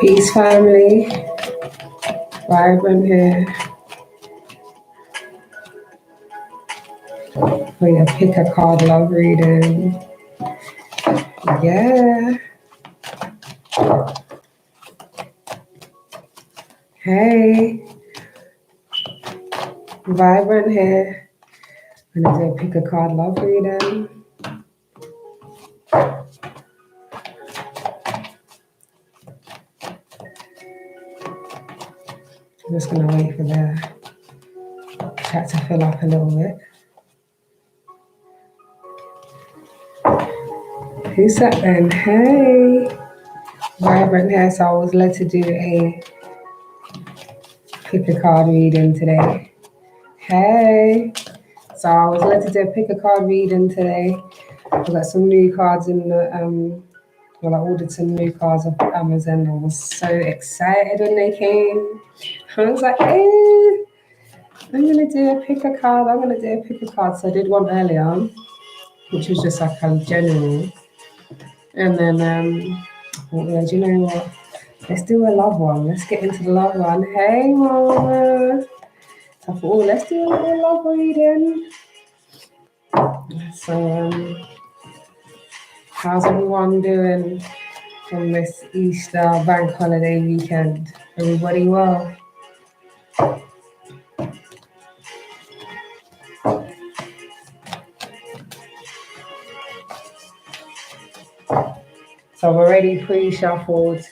Peace, family. Vibrant here. For your pick a card love reading. Yeah. Hey. Vibrant here. I'm gonna do a pick a card love reading. I'm just gonna wait for the chat to fill up a little bit. Who's that then? Hey. Vibrant here, so I was led to do a pick a card reading today. Hey. So I was led to do a pick a card reading today. I got some new cards in the well, I ordered some new cards off Amazon. I was so excited when they came. I was like, hey, I'm gonna do a pick a card. I'm gonna do a pick a card. So I did one earlier, which was just like a general. And then I thought, yeah, do you know what? Let's do a love one. Let's get into the love one. Hey, mama. So I thought, oh, let's do a little love reading. So how's everyone doing on this Easter bank holiday weekend? Everybody well? So I've already pre-shuffled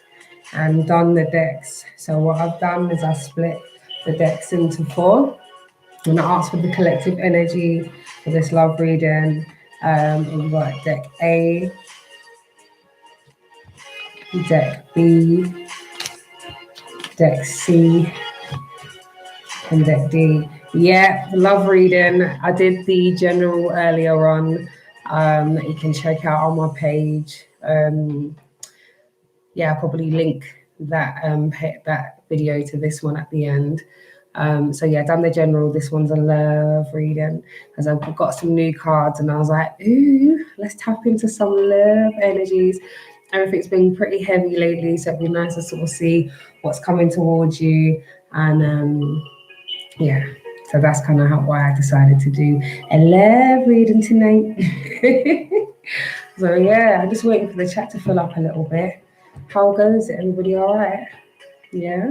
and done the decks. So what I've done is I split the decks into 4. I'm gonna ask for the collective energy for this love reading. We've got deck A, deck B, deck C, and deck D. Yeah, love reading. I did the general earlier on that you can check out on my page. Yeah, I'll probably link that that video to this one at the end. So yeah, done the general. This one's a love reading because I've got some new cards and I was like, ooh, let's tap into some love energies. Everything's been pretty heavy lately, so it'd be nice to sort of see what's coming towards you. And yeah, so that's kind of why I decided to do a love reading tonight. So yeah, I'm just waiting for the chat to fill up a little bit. How goes it? Everybody all right? Yeah?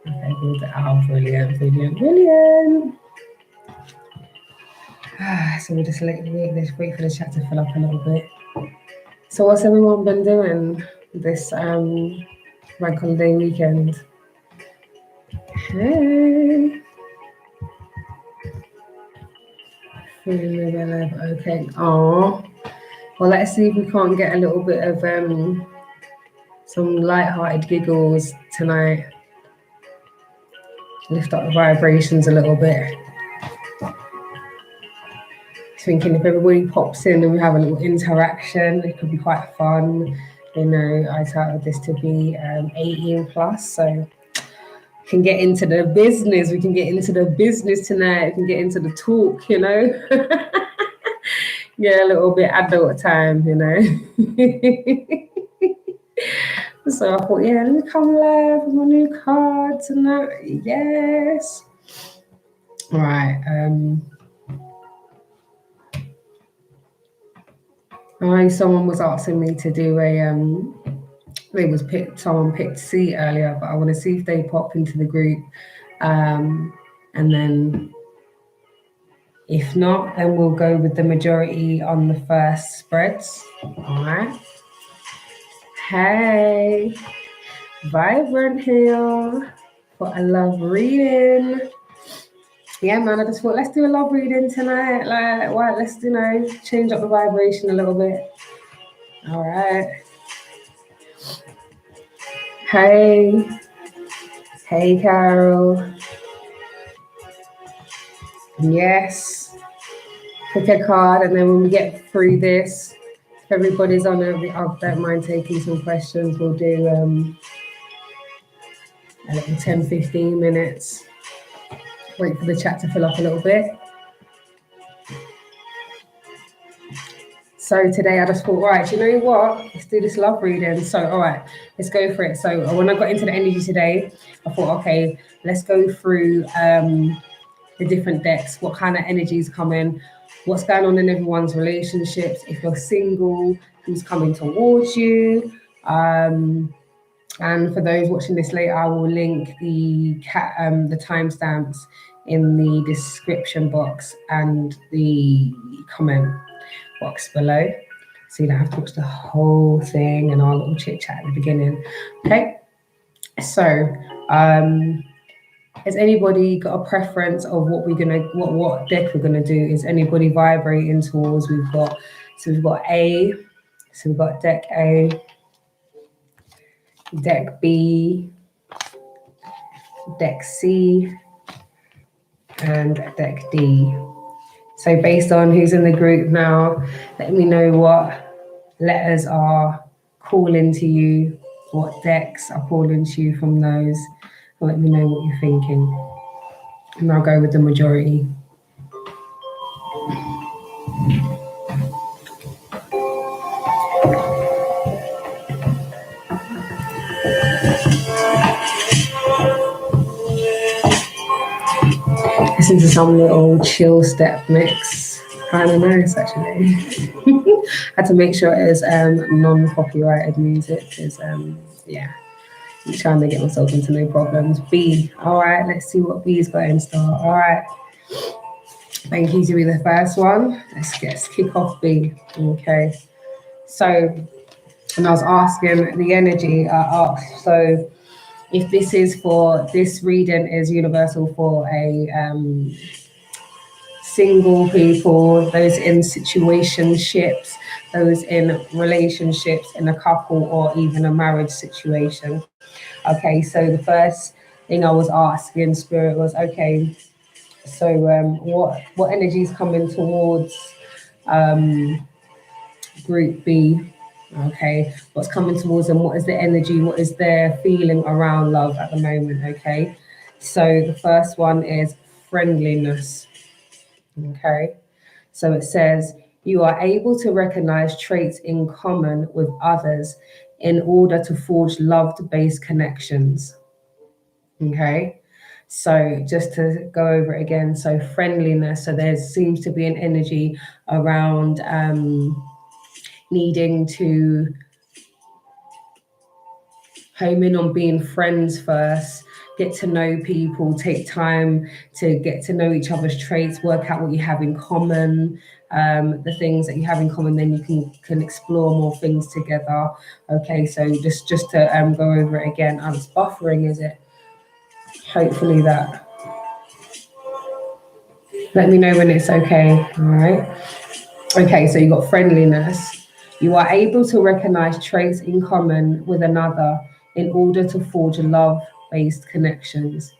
Okay, good. Oh, brilliant. So we'll just wait for the chat to fill up a little bit. So what's everyone been doing this bank holiday weekend? Hey. Okay. Oh. Well, let's see if we can't get a little bit of some light-hearted giggles tonight. Lift up the vibrations a little bit. Thinking if everybody pops in and we have a little interaction, it could be quite fun. You know, I titled this to be 18 plus, so we can get into the business. We can get into the business tonight. We can get into the talk, you know. Yeah, a little bit adult time, you know. So I thought, yeah, let me come live with my new cards and that. Yes. All right. I know someone was asking me to do a someone picked C earlier, but I want to see if they pop into the group, and then if not, then we'll go with the majority on the first spreads. All right. Hey, Vibrant here for a love reading. Yeah, man, I just thought, let's do a love reading tonight. Like, why? Let's, you know, change up the vibration a little bit. All right. Hey. Hey, Carol. Yes. Pick a card, and then when we get through this, if everybody's on it, I don't mind taking some questions. We'll do a little 10-15 minutes. Wait for the chat to fill up a little bit. So today I just thought, right, you know what? Let's do this love reading. So, all right, let's go for it. So when I got into the energy today, I thought, okay, let's go through the different decks, what kind of energies come in, what's going on in everyone's relationships. If you're single, who's coming towards you. And for those watching this later, I will link the timestamps in the description box and the comment box below, so you don't have to watch the whole thing and our little chit chat at the beginning. Okay, so has anybody got a preference of what we're gonna, what deck we're gonna do? Is anybody vibrating towards? We've got A, so we've got deck A, deck B, deck C, and deck D. So based on who's in the group now, let me know what letters are calling to you, what decks are calling to you from those. Let me know what you're thinking. And I'll go with the majority. Listen to some little chill step mix. Kind of nice, actually. Had to make sure it is non-copyrighted music, because yeah, I'm trying to get myself into no problems. B. All right, let's see what B's got in store. All right. Thank you to be the first one. Let's kick off B. Okay. So, and I was asking the energy, so if this is for, this reading is universal for a single people, those in situationships, those in relationships, in a couple, or even a marriage situation. Okay, so the first thing I was asking Spirit was, okay, so what energy is coming towards group B? Okay, what's coming towards them? What is the energy? What is their feeling around love at the moment? Okay, so the first one is friendliness. Okay, so it says, you are able to recognize traits in common with others in order to forge love-based connections. Okay, so just to go over it again, so friendliness, so there seems to be an energy around needing to home in on being friends first, get to know people, take time to get to know each other's traits, work out what you have in common, the things that you have in common, then you can explore more things together. Okay, so just to go over it again, it's buffering, is it? Hopefully that. Let me know when it's okay. All right. Okay, so you got friendliness. You are able to recognize traits in common with another in order to forge love-based connections.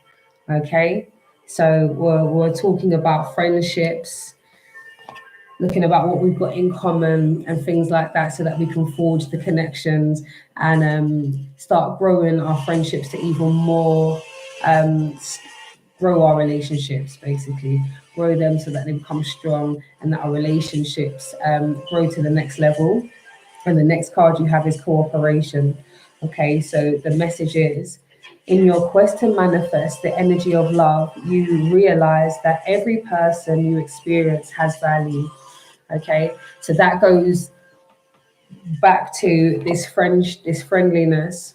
Okay, so we're talking about friendships, looking about what we've got in common and things like that, so that we can forge the connections and start growing our friendships to even more, grow our relationships, basically grow them so that they become strong and that our relationships grow to the next level. And the next card you have is cooperation. Okay, so the message is, in your quest to manifest the energy of love, you realize that every person you experience has value. Okay, so that goes back to this friendliness,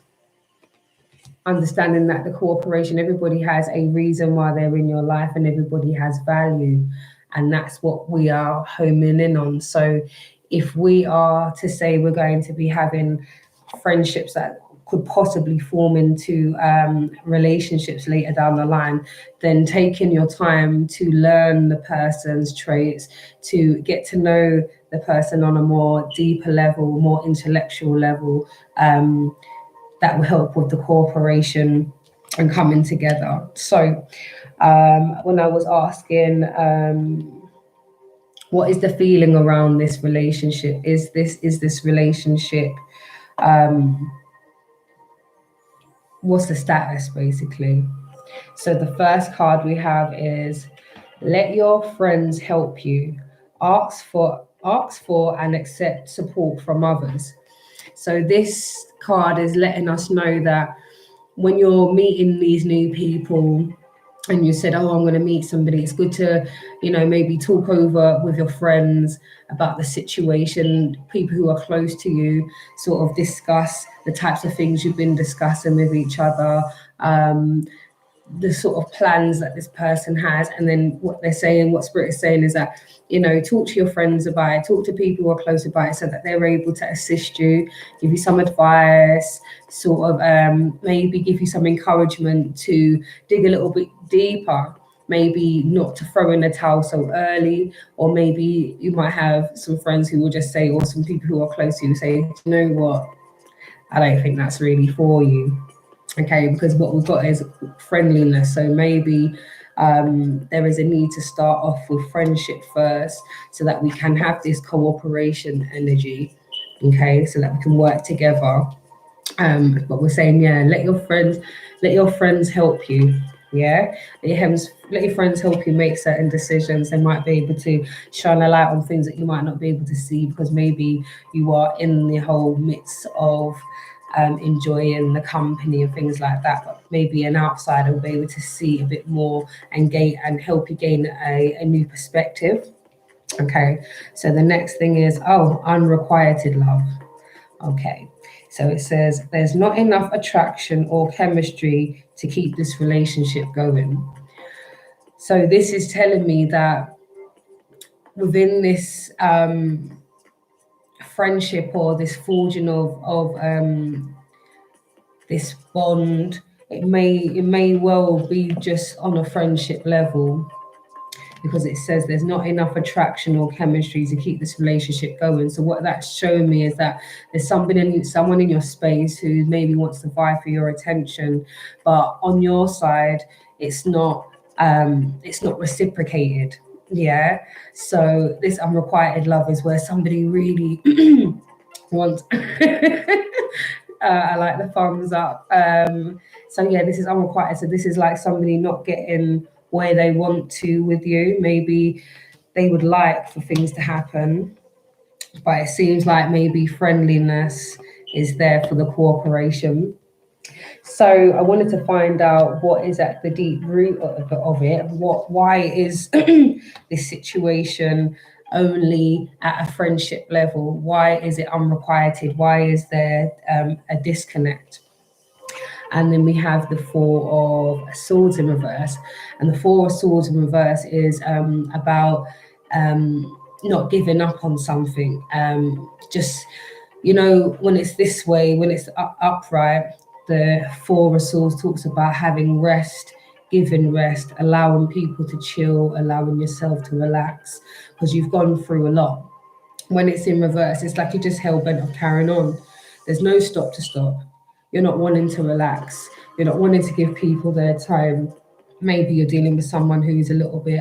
understanding that the cooperation, everybody has a reason why they're in your life and everybody has value, and that's what we are homing in on. So if we are to say we're going to be having friendships that could possibly form into relationships later down the line, then taking your time to learn the person's traits, to get to know the person on a more deeper level, more intellectual level, that will help with the cooperation and coming together. So when I was asking, what is the feeling around this relationship? Is this relationship, what's the status, basically? So the first card we have is let your friends help you. Ask for and accept support from others. So this card is letting us know that when you're meeting these new people and you said, oh, I'm going to meet somebody, it's good to, maybe talk over with your friends about the situation, people who are close to you, sort of discuss the types of things you've been discussing with each other, the sort of plans that this person has, and then what they're saying, what Spirit is saying is that, talk to your friends about it, talk to people who are close by it so that they're able to assist you, give you some advice, sort of maybe give you some encouragement to dig a little bit deeper, maybe not to throw in the towel so early, or maybe you might have some friends who will just say, or some people who are close to you say, you know what, I don't think that's really for you. Okay, because what we've got is friendliness. So maybe there is a need to start off with friendship first so that we can have this cooperation energy, okay, so that we can work together. But we're saying, yeah, let your friends help you. Yeah, let your friends help you make certain decisions. They might be able to shine a light on things that you might not be able to see because maybe you are in the whole midst of enjoying the company and things like that. But maybe an outsider will be able to see a bit more and help you gain a new perspective. Okay, so the next thing is, unrequited love. Okay, so it says there's not enough attraction or chemistry to keep this relationship going. So this is telling me that within this friendship or this forging of this bond, it may well be just on a friendship level, because it says there's not enough attraction or chemistry to keep this relationship going. So what that's showing me is that there's someone in your space who maybe wants to vie for your attention, but on your side, it's not reciprocated. Yeah. So this unrequited love is where somebody really wants. I like the thumbs up. So yeah, this is unrequited. So this is like somebody not getting where they want to with you. Maybe they would like for things to happen, but it seems like maybe friendliness is there for the cooperation. So I wanted to find out what is at the deep root of it. Why is this situation only at a friendship level? Why is it unrequited? Why is there a disconnect? And then we have the Four of Swords in reverse. And the Four of Swords in reverse is about not giving up on something. Just, when it's this way, when it's upright, the Four of Swords talks about having rest, giving rest, allowing people to chill, allowing yourself to relax, because you've gone through a lot. When it's in reverse, it's like you're just hell-bent of carrying on. There's no stop to stop. You're not wanting to relax. You're not wanting to give people their time. Maybe you're dealing with someone who's a little bit,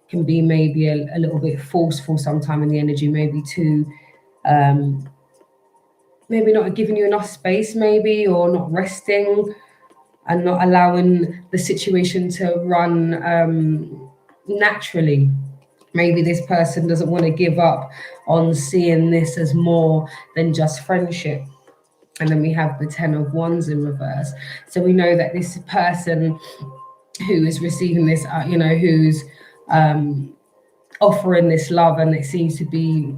can be maybe a little bit forceful sometime in the energy, maybe too, maybe not giving you enough space, maybe, or not resting and not allowing the situation to run naturally. Maybe this person doesn't want to give up on seeing this as more than just friendship. And then we have the Ten of Wands in reverse. So we know that this person who is receiving this, who's offering this love, and it seems to be,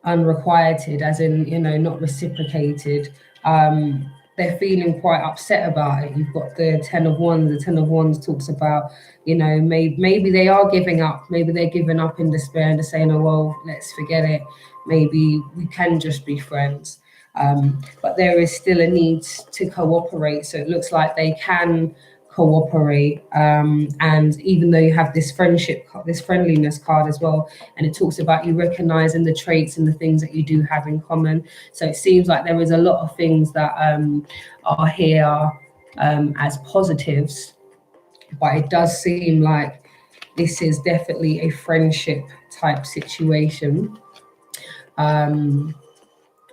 unrequited, as in, not reciprocated. They're feeling quite upset about it. You've got the Ten of Wands. The Ten of Wands talks about, maybe they are giving up. Maybe they're giving up in despair and they're saying, oh, well, let's forget it. Maybe we can just be friends. But there is still a need to cooperate. So it looks like they can cooperate. And even though you have this friendliness card as well, and it talks about you recognizing the traits and the things that you do have in common. So it seems like there is a lot of things that are here as positives, but it does seem like this is definitely a friendship type situation. And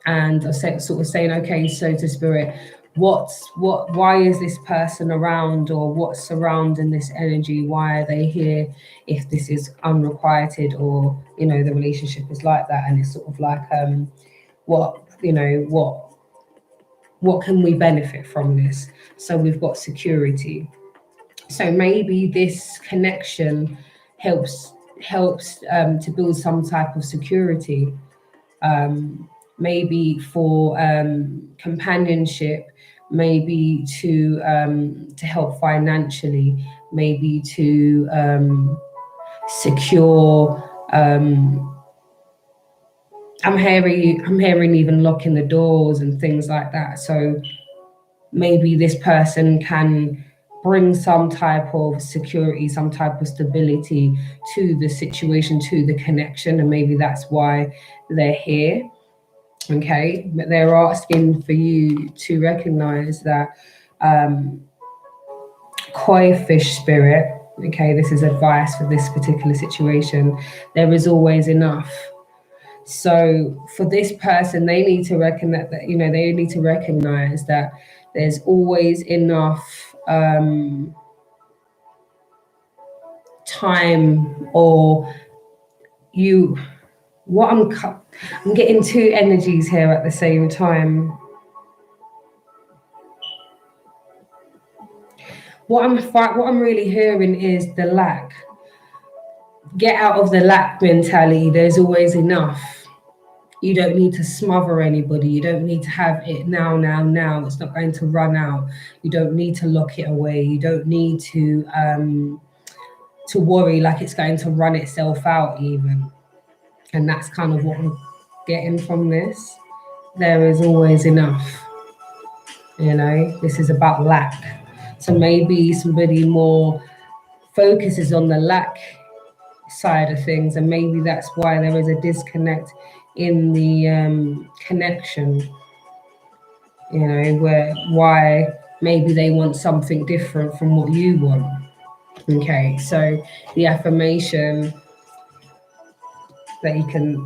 I sort of saying, okay, so to Spirit, why is this person around, or what's surrounding this energy? Why are they here if this is unrequited, or the relationship is like that? And it's sort of like what can we benefit from this? So we've got security. So maybe this connection helps to build some type of security, maybe for companionship, maybe to help financially, maybe to secure. I'm hearing even locking the doors and things like that. So maybe this person can bring some type of security, some type of stability to the situation, to the connection, and maybe that's why they're here. Okay, but they're asking for you to recognize that koi fish spirit. Okay, this is advice for this particular situation. There is always enough. So for this person, they need to recognize that, they need to recognize that there's always enough time, or I'm getting two energies here at the same time. What I'm really hearing is the lack. Get out of the lack mentality. There's always enough. You don't need to smother anybody. You don't need to have it now. It's not going to run out. You don't need to lock it away. You don't need to worry like it's going to run itself out even. And that's kind of what I'm getting from this. There is always enough. This is about lack. So maybe somebody more focuses on the lack side of things, and maybe that's why there is a disconnect in the connection. Why maybe they want something different from what you want. Okay, so the affirmation the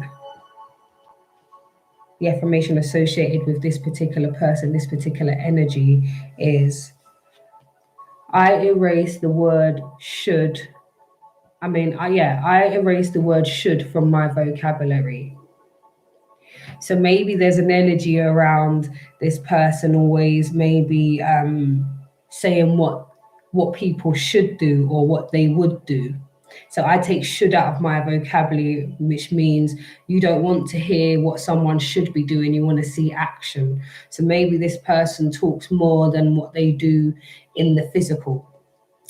affirmation associated with this particular person, this particular energy, is I erase the word should. I erase the word should from my vocabulary. So maybe there's an energy around this person always maybe saying what people should do or what they would do. So I take should out of my vocabulary, which means you don't want to hear what someone should be doing, you want to see action. So maybe this person talks more than what they do in the physical.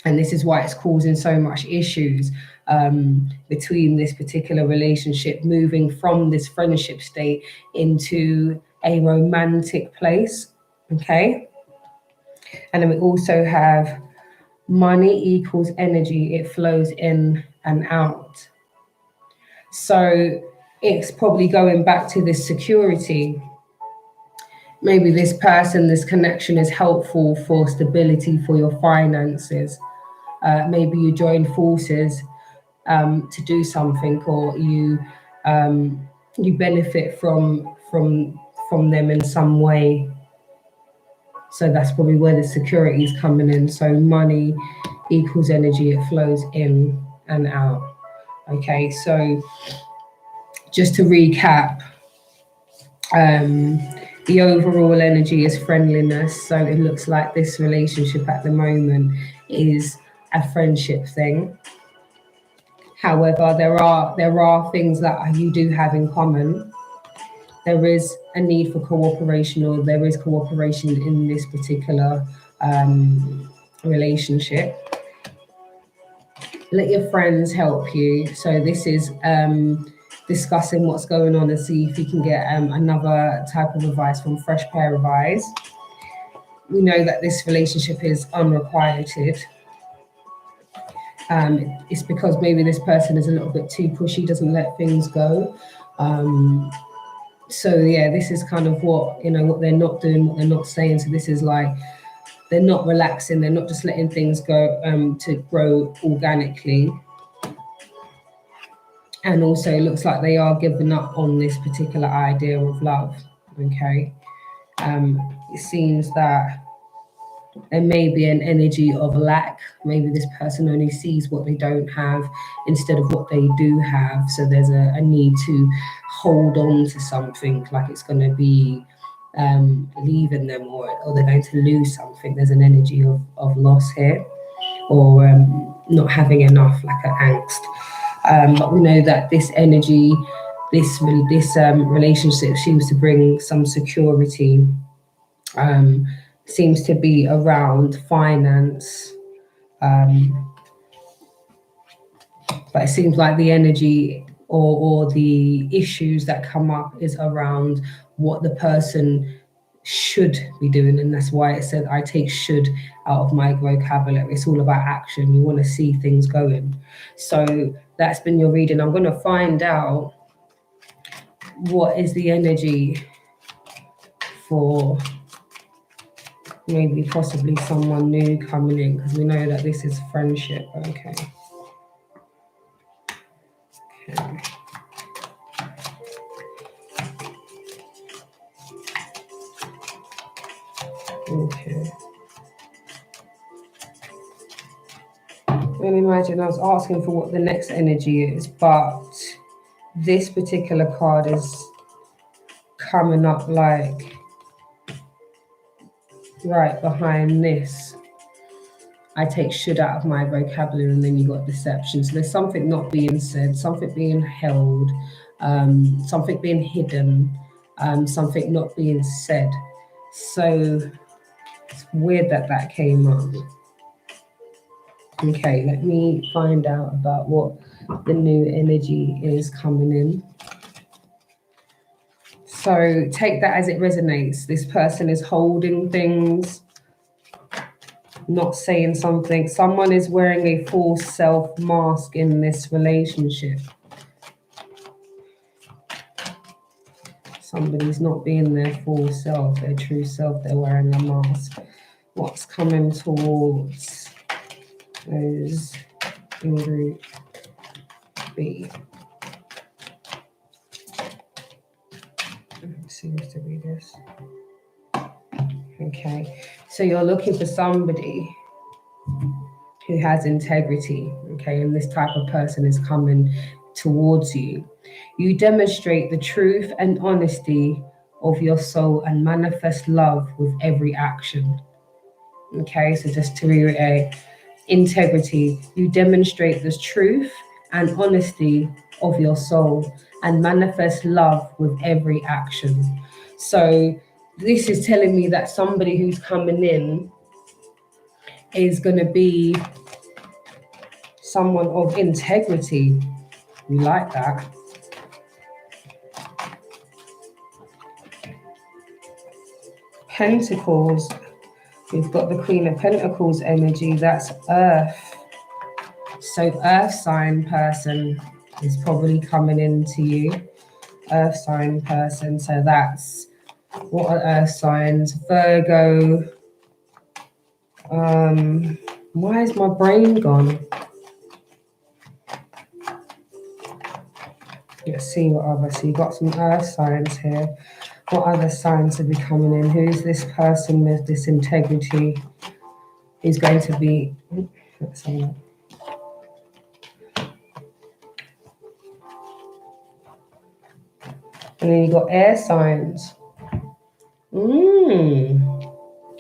And this is why it's causing so much issues between this particular relationship, moving from this friendship state into a romantic place. Okay. And then we also have money equals energy. It flows in and out. So it's probably going back to this security. Maybe this person, this connection is helpful for stability for your finances. Maybe you join forces to do something, or you benefit from them in some way. So that's probably where the security is coming in. So money equals energy, it flows in and out. Okay, so just to recap, the overall energy is friendliness. So it looks like this relationship at the moment is a friendship thing. However, there are things that you do have in common. There is a need for cooperation, or there is cooperation in this particular relationship. Let your friends help you. So this is discussing what's going on and see if you can get another type of advice from fresh pair of eyes. We know that this relationship is unrequited. It's because maybe this person is a little bit too pushy, doesn't let things go. So yeah, this is kind of what they're not doing, what they're not saying. So this is like, they're not relaxing, they're not just letting things go to grow organically. And also it looks like they are giving up on this particular idea of love. Okay. it seems that there may be an energy of lack. Maybe this person only sees what they don't have instead of what they do have. So there's a need to hold on to something like it's going to be leaving them, or they're going to lose something. There's an energy of loss here, or not having enough, like an angst. But we know that this energy, this relationship seems to bring some security. Seems to be around finance, but it seems like the energy or the issues that come up is around what the person should be doing, and that's why it said I take should out of my vocabulary. It's all about action. You want to see things going. So that's been your reading. I'm going to find out what is the energy for maybe possibly someone new coming in, because we know that this is friendship. Okay. Okay. And imagine I was asking for what the next energy is, but this particular card is coming up like right behind this. I take should out of my vocabulary, and then you got deception. So there's something not being said, something being held, something being hidden, something not being said. So it's weird that that came up. Okay, let me find out about what the new energy is coming in. So take that as it resonates. This person is holding things, not saying something. Someone is wearing a false self mask in this relationship. Somebody's not being their full self, their true self. They're wearing a mask. What's coming towards those in group B? It seems to be this. Okay, so you're looking for somebody who has integrity, okay, and this type of person is coming towards you. You demonstrate the truth and honesty of your soul and manifest love with every action. Okay, so just to reiterate, integrity, you demonstrate the truth and honesty of your soul and manifest love with every action. So this is telling me that somebody who's coming in is going to be someone of integrity. We like that. Pentacles, we've got the Queen of Pentacles energy, that's Earth. So Earth sign person is probably coming into you. Earth sign person, so that's, what are Earth signs? Virgo. Why is my brain gone? Let's see what other, so you've got some Earth signs here. What other signs are we coming in? Who's this person with this integrity? Who's going to be, let's see. And then you got air signs.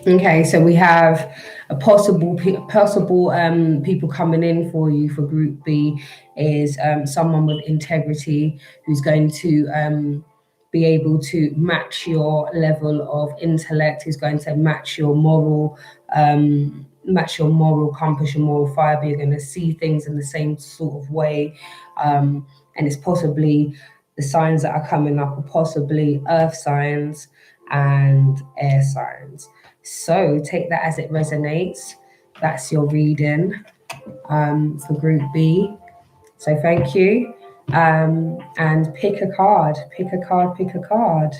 Okay, so we have a possible people coming in for you for Group B is someone with integrity who's going to be able to match your level of intellect, who's going to match your moral compass, your moral fiber. You're going to see things in the same sort of way, and it's possibly the signs that are coming up are possibly earth signs and air signs. So take that as it resonates. That's your reading for Group B. So thank you. And pick a card, pick a card, pick a card.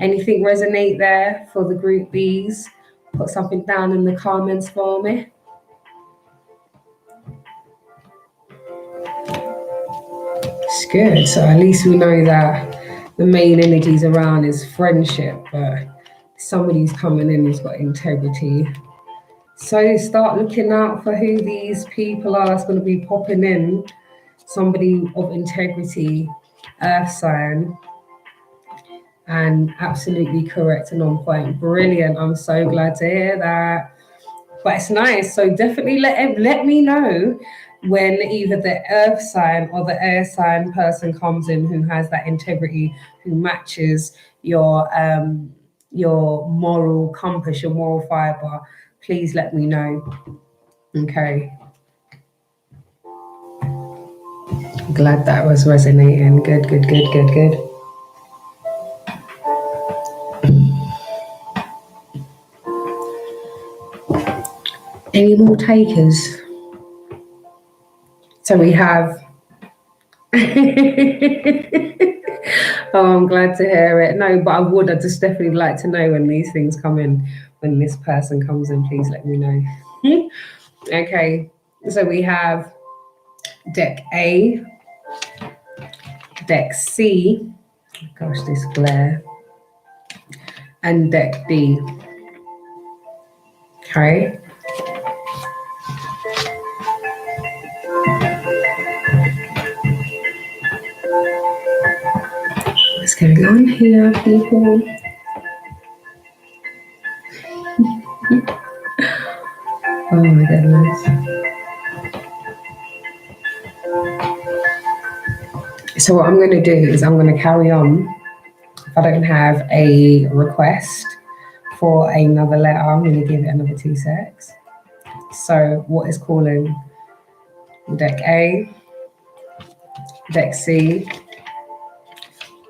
Anything resonate there for the Group Bs? Put something down in the comments for me. It's good. So at least we know that the main energies around is friendship, but somebody's coming in who's got integrity. So start looking out for who these people are that's going to be popping in. Somebody of integrity, earth sign, and absolutely correct and on point. Brilliant. I'm so glad to hear that. But it's nice. So definitely let me know when either the earth sign or the air sign person comes in who has that integrity, who matches your moral compass, your moral fiber. Please let me know. Okay. Glad that was resonating. Good, good, good, good, good. Any more takers? So we have. Oh, I'm glad to hear it. No, but I'd just definitely like to know when these things come in, when this person comes in, please let me know. Okay, so we have deck A, deck C, gosh, this glare, and deck D. Okay. What's going on here, people? Oh my goodness. So what I'm going to do is I'm going to carry on. If I don't have a request for another letter, I'm going to give it another 2 secs. So what is calling deck A, deck C,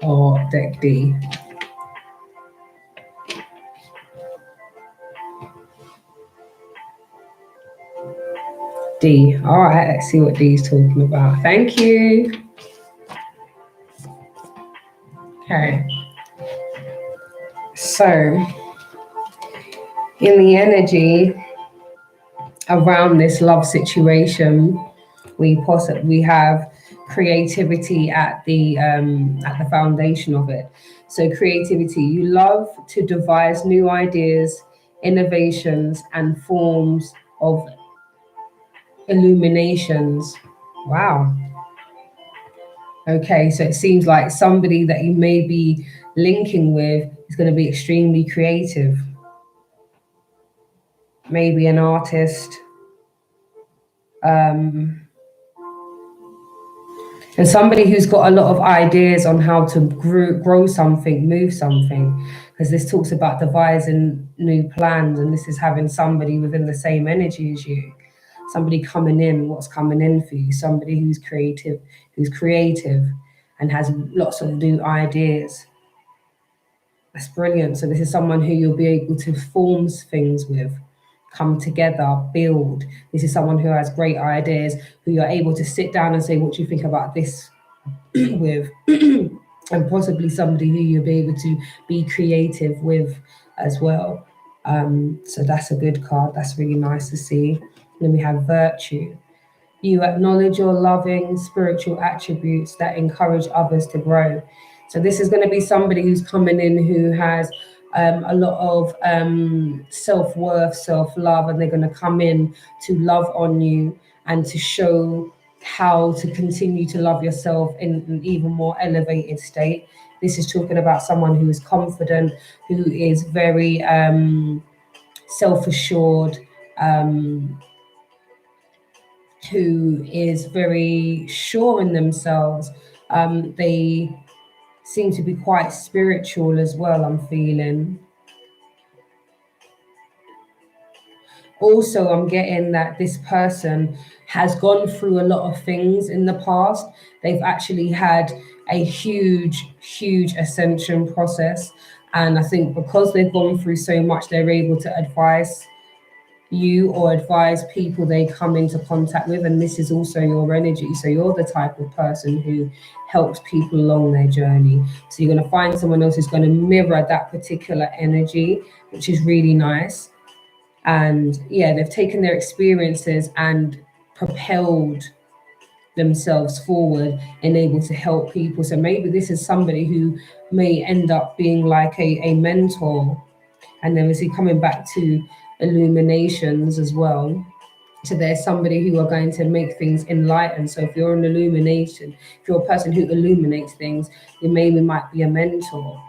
or deck D? D. All right, let's see what D is talking about. Thank you. Okay. So, in the energy around this love situation, we have creativity at the foundation of it. So creativity, you love to devise new ideas, innovations, and forms of illuminations. Wow. Okay, so it seems like somebody that you may be linking with is going to be extremely creative. Maybe an artist. And somebody who's got a lot of ideas on how to grow something, move something, because this talks about devising new plans, and this is having somebody within the same energy as you, somebody coming in, what's coming in for you, somebody who's creative and has lots of new ideas. That's brilliant. So this is someone who you'll be able to form things with, come together, build. This is someone who has great ideas, who you're able to sit down and say, what do you think about this with? And possibly somebody who you'll be able to be creative with as well. So that's a good card. That's really nice to see. Then we have virtue. You acknowledge your loving spiritual attributes that encourage others to grow. So this is going to be somebody who's coming in who has a lot of self-worth, self-love, and they're going to come in to love on you and to show how to continue to love yourself in an even more elevated state. This is talking about someone who is confident, who is very self-assured, who is very sure in themselves. They seem to be quite spiritual as well, I'm feeling. Also, I'm getting that this person has gone through a lot of things in the past. They've actually had a huge ascension process. And I think because they've gone through so much, they're able to advise you or advise people they come into contact with. And this is also your energy. So you're the type of person who helps people along their journey. So you're going to find someone else who's going to mirror that particular energy, which is really nice. And yeah, they've taken their experiences and propelled themselves forward and able to help people. So maybe this is somebody who may end up being like a mentor And then we see coming back to illuminations as well. So there's somebody who are going to make things enlightened. So if you're an illumination, if you're a person who illuminates things, you maybe might be a mentor.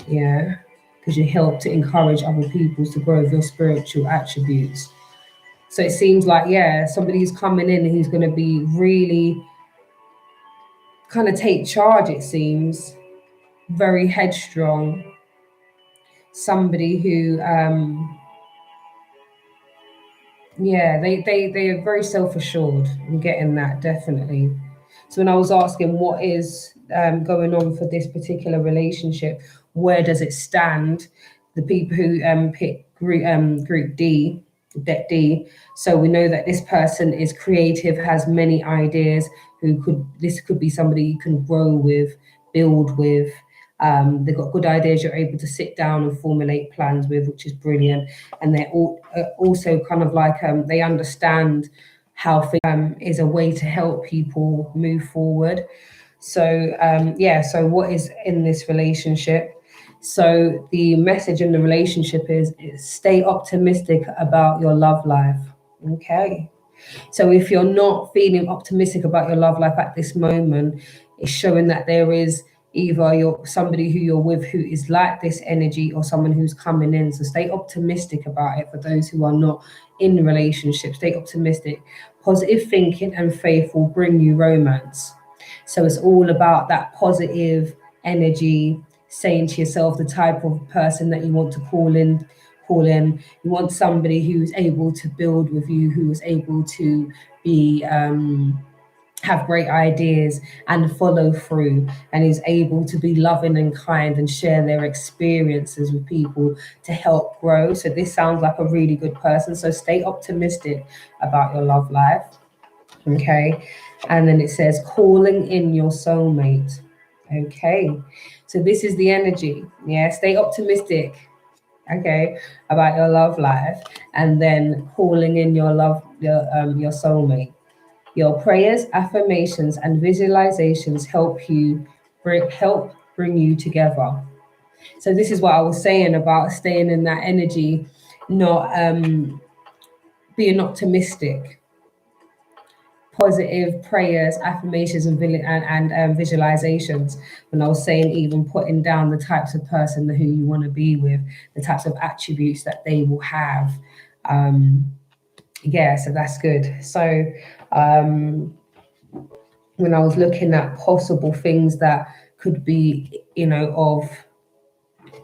Yeah, because you help to encourage other people to grow your spiritual attributes. So it seems like, yeah, somebody who's coming in and who's going to be really kind of take charge, it seems, very headstrong. Somebody who, yeah, they are very self-assured. I'm getting that, definitely. So when I was asking what is going on for this particular relationship, where does it stand? The people who pick group D, deck D. So we know that this person is creative, has many ideas. This could be somebody you can grow with, build with. They've got good ideas you're able to sit down and formulate plans with, which is brilliant. And they're all also kind of like they understand how is a way to help people move forward. So yeah, so what is in this relationship? So the message in the relationship is stay optimistic about your love life. Okay. So if you're not feeling optimistic about your love life at this moment, it's showing that there is either you're somebody who you're with who is like this energy or someone who's coming in. So stay optimistic about it for those who are not in relationships. Stay optimistic. Positive thinking and faith will bring you romance. So it's all about that positive energy, saying to yourself the type of person that you want to call in. You want somebody who's able to build with you, who is able to be have great ideas and follow through, and is able to be loving and kind and share their experiences with people to help grow. So this sounds like a really good person. So stay optimistic about your love life. Okay. And then it says calling in your soulmate. Okay. So this is the energy. Yeah. Stay optimistic. Okay. About your love life, and then calling in your soulmate. Your prayers, affirmations, and visualizations help bring you together. So this is what I was saying about staying in that energy, not being optimistic. Positive prayers, affirmations, and visualizations. When I was saying, even putting down the types of person who you want to be with, the types of attributes that they will have. Yeah, so that's good. So when I was looking at possible things that could be, of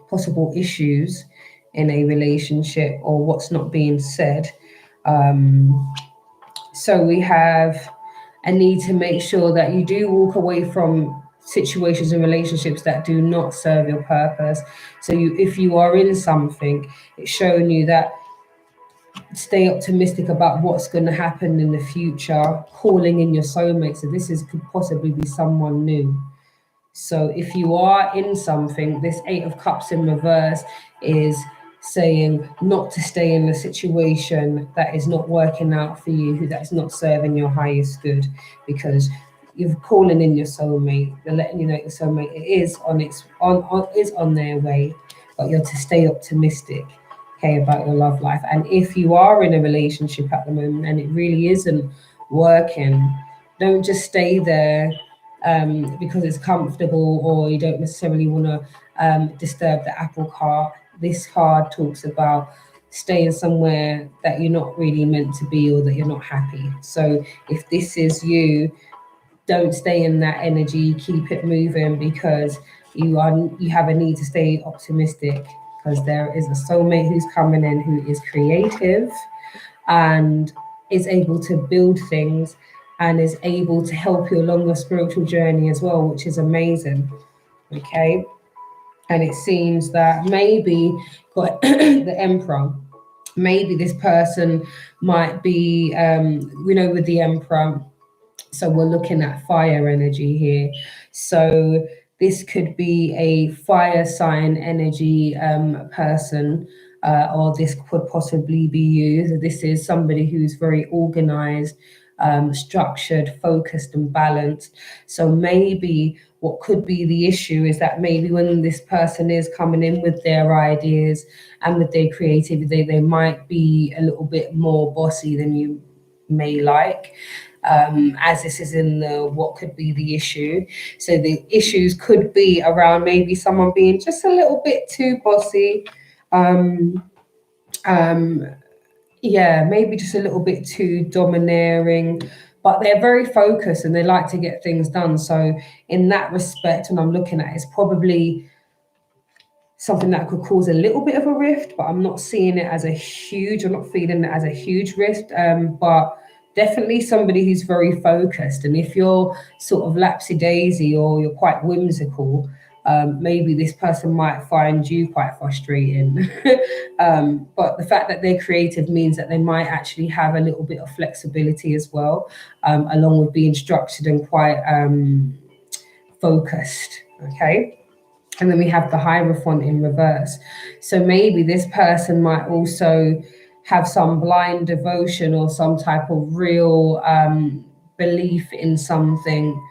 possible issues in a relationship or what's not being said. So we have a need to make sure that you do walk away from situations and relationships that do not serve your purpose. So if you are in something, it's showing you that stay optimistic about what's going to happen in the future, calling in your soulmate. So could possibly be someone new. So if you are in something, this Eight of Cups in reverse is saying not to stay in a situation that is not working out for you, that is not serving your highest good, because you're calling in your soulmate. They're letting you know your soulmate is on their way, but you're to stay optimistic, okay, about your love life. And if you are in a relationship at the moment and it really isn't working, don't just stay there because it's comfortable, or you don't necessarily want to disturb the apple cart. This card talks about staying somewhere that you're not really meant to be, or that you're not happy. So if this is you, don't stay in that energy, keep it moving, because you have a need to stay optimistic, because there is a soulmate who's coming in who is creative and is able to build things and is able to help you along your spiritual journey as well, which is amazing. Okay. And it seems that maybe got the Emperor. Maybe this person might be, with the Emperor. So we're looking at fire energy here. So this could be a fire sign energy person, or this could possibly be you. This is somebody who's very organized, structured, focused, and balanced. So maybe what could be the issue is that maybe when this person is coming in with their ideas and with their creativity, they might be a little bit more bossy than you may like. As this is in the what could be the issue. So the issues could be around maybe someone being just a little bit too bossy. Um, um, yeah, maybe just a little bit too domineering, but they're very focused and they like to get things done. So in that respect, when I'm looking at it, it's probably something that could cause a little bit of a rift, but I'm not seeing it as a huge, I'm not feeling it as a huge rift, but definitely somebody who's very focused. And if you're sort of lapsy-daisy or you're quite whimsical, maybe this person might find you quite frustrating. But the fact that they're creative means that they might actually have a little bit of flexibility as well, along with being structured and quite focused, okay? And then we have the Hierophant in reverse. So maybe this person might also have some blind devotion or some type of real belief in something.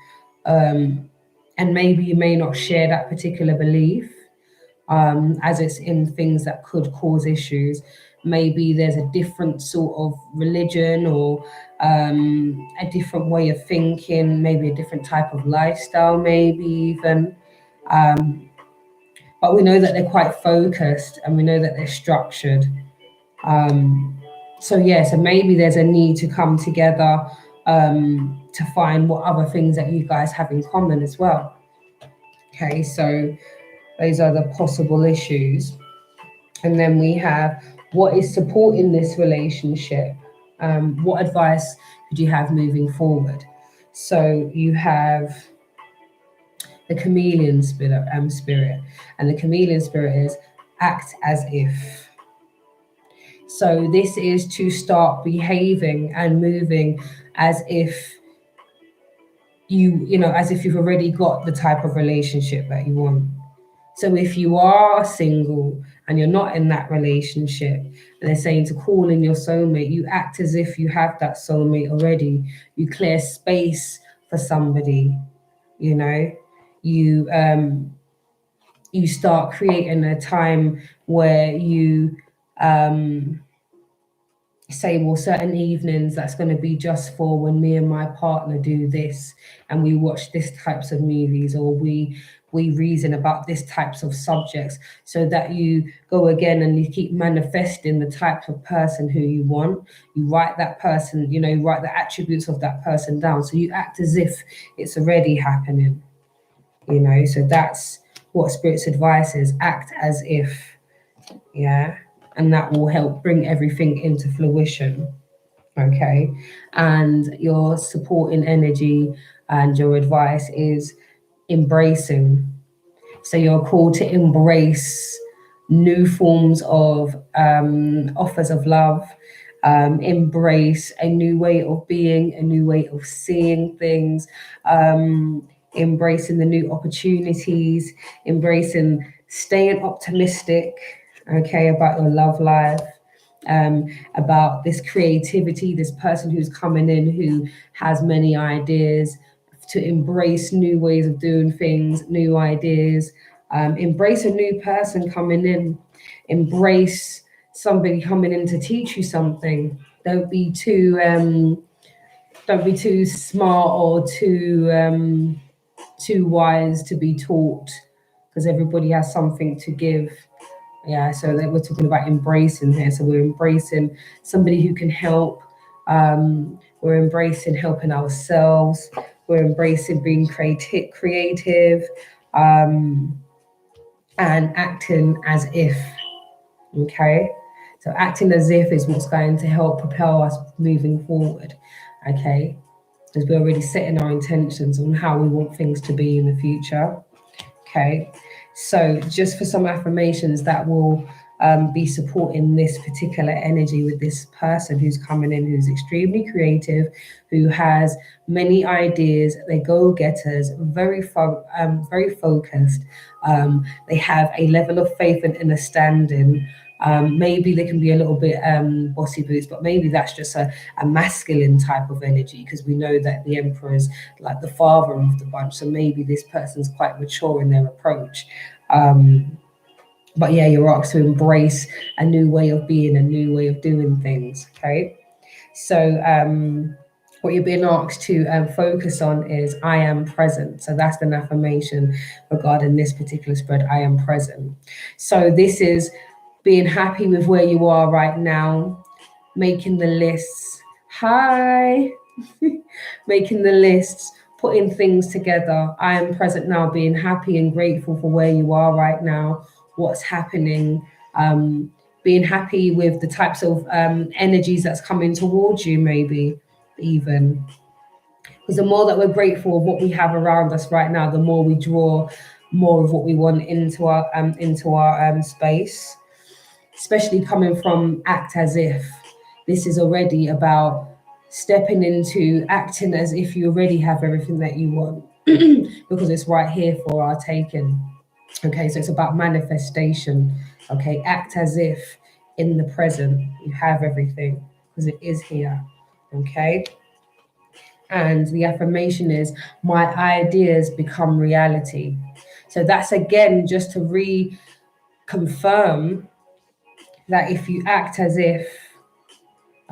And maybe you may not share that particular belief, as it's in things that could cause issues. Maybe there's a different sort of religion or a different way of thinking, maybe a different type of lifestyle, maybe even. But we know that they're quite focused and we know that they're structured. So yeah, so maybe there's a need to come together to find what other things that you guys have in common as well. Okay, so those are the possible issues. And then we have what is supporting this relationship? What advice could you have moving forward? So you have the chameleon spirit, and the chameleon spirit is act as if. So this is to start behaving and moving as if as if you've already got the type of relationship that you want. So if you are single and you're not in that relationship, and they're saying to call in your soulmate, you act as if you have that soulmate already. You clear space for somebody, you you start creating a time where you say, well, certain evenings that's going to be just for when me and my partner do this and we watch this types of movies, or we reason about this types of subjects, so that you go again and you keep manifesting the type of person who you want. You write that person, write the attributes of that person down, so you act as if it's already happening. So that's what Spirit's advice is: act as if. Yeah. And that will help bring everything into fruition. Okay. And your supporting energy and your advice is embracing. So you're called to embrace new forms of offers of love, embrace a new way of being, a new way of seeing things, embracing the new opportunities, embracing staying optimistic, okay, about your love life, about this creativity, this person who's coming in who has many ideas, to embrace new ways of doing things, new ideas, embrace a new person coming in, embrace somebody coming in to teach you something. Don't be too smart or too wise to be taught, because everybody has something to give. Yeah, so that we're talking about embracing here. So we're embracing somebody who can help. We're embracing helping ourselves. We're embracing being creative, and acting as if. Okay, so acting as if is what's going to help propel us moving forward. Okay, because we're already setting our intentions on how we want things to be in the future. Okay, so just for some affirmations that will be supporting this particular energy with this person who's coming in, who's extremely creative, who has many ideas, they're go-getters, very focused. They have a level of faith and understanding Maybe they can be a little bit bossy boots, but maybe that's just a masculine type of energy, because we know that the Emperor is like the father of the bunch. So maybe this person's quite mature in their approach. But yeah, you're asked to embrace a new way of being, a new way of doing things. Okay. So what you're being asked to focus on is I am present. So that's an affirmation regarding this particular spread. I am present. So this is being happy with where you are right now, making the lists. Hi. Making the lists, putting things together. I am present now, being happy and grateful for where you are right now, what's happening, being happy with the types of energies that's coming towards you, maybe even. Because the more that we're grateful of what we have around us right now, the more we draw more of what we want into our space. Especially coming from act as if. This is already about stepping into acting as if you already have everything that you want, because it's right here for our taking. Okay, so it's about manifestation. Okay, act as if in the present you have everything, because it is here. Okay, and the affirmation is my ideas become reality. So that's again just to reconfirm that if you act as if,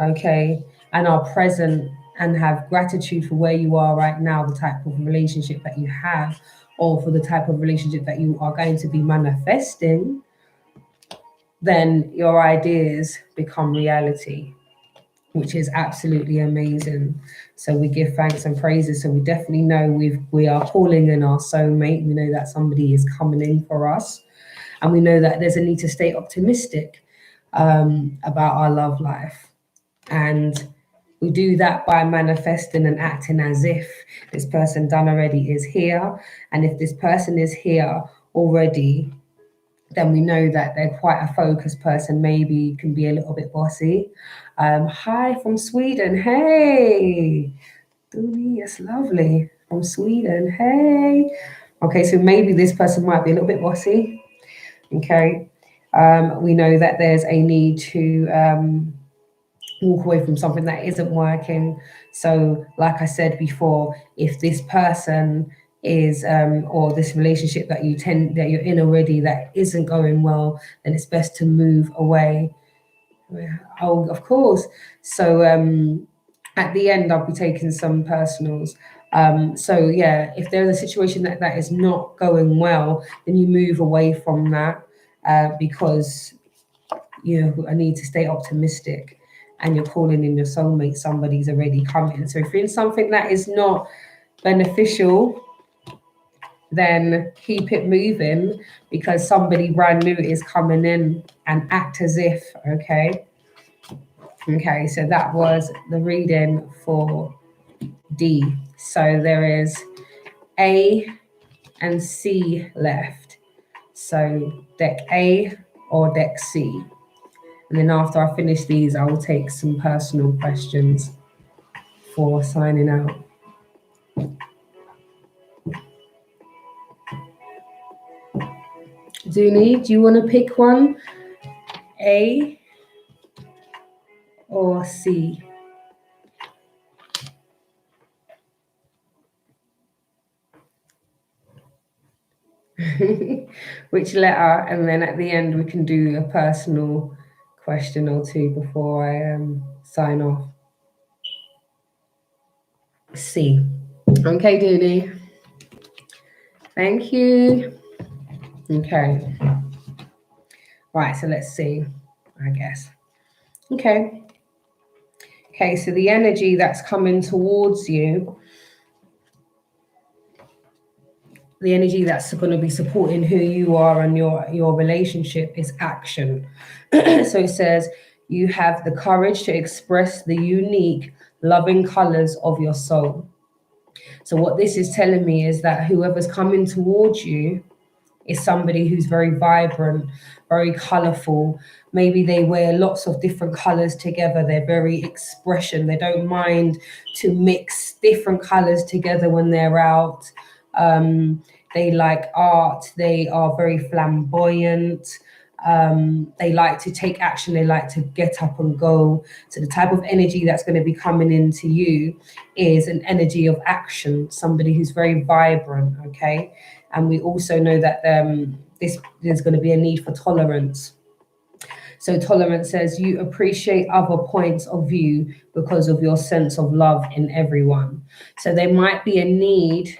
okay, and are present and have gratitude for where you are right now, the type of relationship that you have, or for the type of relationship that you are going to be manifesting, then your ideas become reality, which is absolutely amazing. So we give thanks and praises. So we definitely know we are calling in our soulmate. We know that somebody is coming in for us, and we know that there's a need to stay optimistic about our love life. And we do that by manifesting and acting as if this person done already is here. And if this person is here already, then we know that they're quite a focused person, maybe can be a little bit bossy. Hi from Sweden. Hey, Dooney, it's lovely. From Sweden. Hey. Okay, so maybe this person might be a little bit bossy. Okay. We know that there's a need to walk away from something that isn't working. So like I said before, if this person is or this relationship that you're in already that isn't going well, then it's best to move away. Oh, of course. So at the end I'll be taking some personals. So yeah, if there's a situation that is not going well, then you move away from that, because I need to stay optimistic, and you're calling in your soulmate, somebody's already coming. So if you're in something that is not beneficial, then keep it moving, because somebody brand new is coming in, and act as if. Okay, so that was the reading for D. So there is A and C left. So deck A or deck C. And then after I finish these, I will take some personal questions for signing out. Dooney, do you want to pick one? A or C? Which letter? And then at the end, we can do a personal question or two before I sign off. C. Okay, Dooney. Thank you. Okay. Right, so let's see, I guess. Okay. Okay, so the energy that's coming towards you, the energy that's going to be supporting who you are and your relationship is action. So it says, you have the courage to express the unique, loving colors of your soul. So what this is telling me is that whoever's coming towards you is somebody who's very vibrant, very colorful. Maybe they wear lots of different colors together. They're very expression. They don't mind to mix different colors together when they're out. They like art. They are very flamboyant. They like to take action. They like to get up and go. So the type of energy that's going to be coming into you is an energy of action, somebody who's very vibrant, okay? And we also know that there's going to be a need for tolerance. So tolerance says you appreciate other points of view because of your sense of love in everyone. So there might be a need.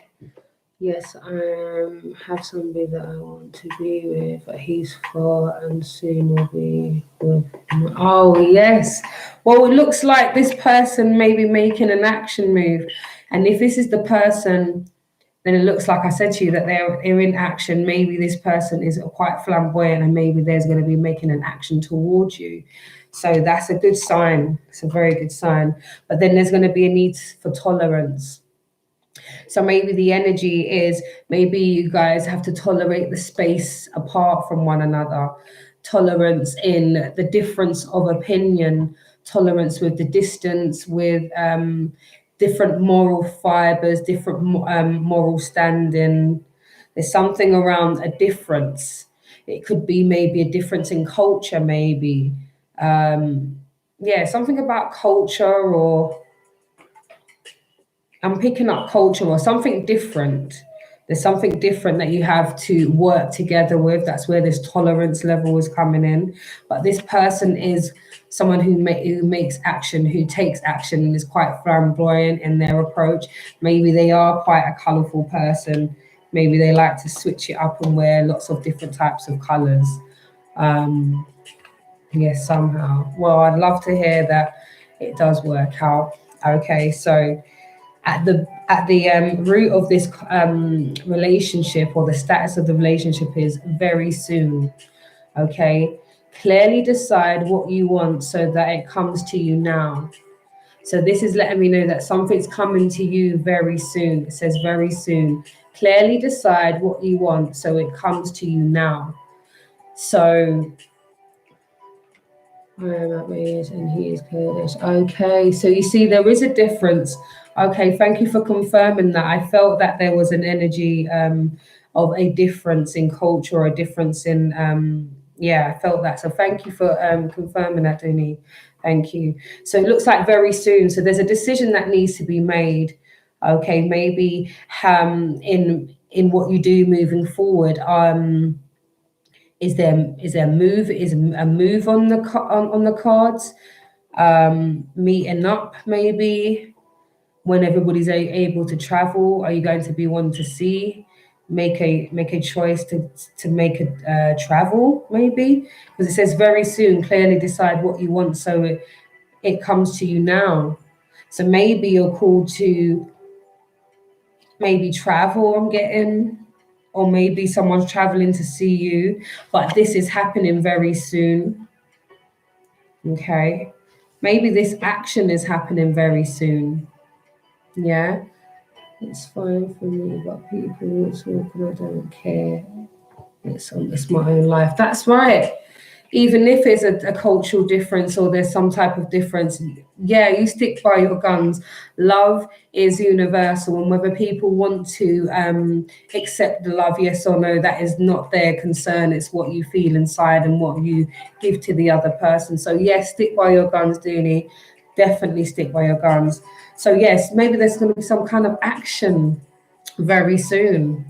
Yes, I have somebody that I want to be with, but he's far and soon will be with. Oh, yes. Well, it looks like this person may be making an action move. And if this is the person, then it looks like I said to you that they're in action. Maybe this person is quite flamboyant and maybe there's going to be making an action towards you. So that's a good sign. It's a very good sign. But then there's going to be a need for tolerance. So maybe the energy is maybe you guys have to tolerate the space apart from one another, tolerance in the difference of opinion, tolerance with the distance, with different moral fibers, different moral standing. There's something around a difference. It could be maybe a difference in culture, maybe. Yeah, something about culture, or I'm picking up culture or something different. There's something different that you have to work together with. That's where this tolerance level is coming in. But this person is someone who makes action, who takes action, and is quite flamboyant in their approach. Maybe they are quite a colourful person. Maybe they like to switch it up and wear lots of different types of colours. Yes, somehow. Well, I'd love to hear that it does work out. Okay, so at the root of this relationship, or the status of the relationship, is very soon. Okay, clearly decide what you want so that it comes to you now. So this is letting me know that something's coming to you very soon. It says very soon. Clearly decide what you want so it comes to you now. So I am at my age and he is Kurdish. Okay, so you see there is a difference. Okay, thank you for confirming that. I felt that there was an energy of a difference in culture, or a difference in, yeah, I felt that. So thank you for confirming that, Duni. Thank you. So it looks like very soon. So there's a decision that needs to be made. Okay, maybe in what you do moving forward. Is there a move on the cards? Meeting up maybe when everybody's able to travel. Are you going to be wanting to see, make a choice to make a travel maybe? Because it says very soon. Clearly decide what you want so it comes to you now. So maybe you're called to maybe travel. I'm getting. Or maybe someone's traveling to see you, but this is happening very soon. Okay. Maybe this action is happening very soon. Yeah. It's fine for me, but people talk and I don't care. It's my own life. That's right. Even if there's a cultural difference or there's some type of difference, yeah, you stick by your guns. Love is universal, and whether people want to accept the love, yes or no, that is not their concern. It's what you feel inside and what you give to the other person. So yes, stick by your guns, Dooney. Definitely stick by your guns. So yes, maybe there's going to be some kind of action very soon.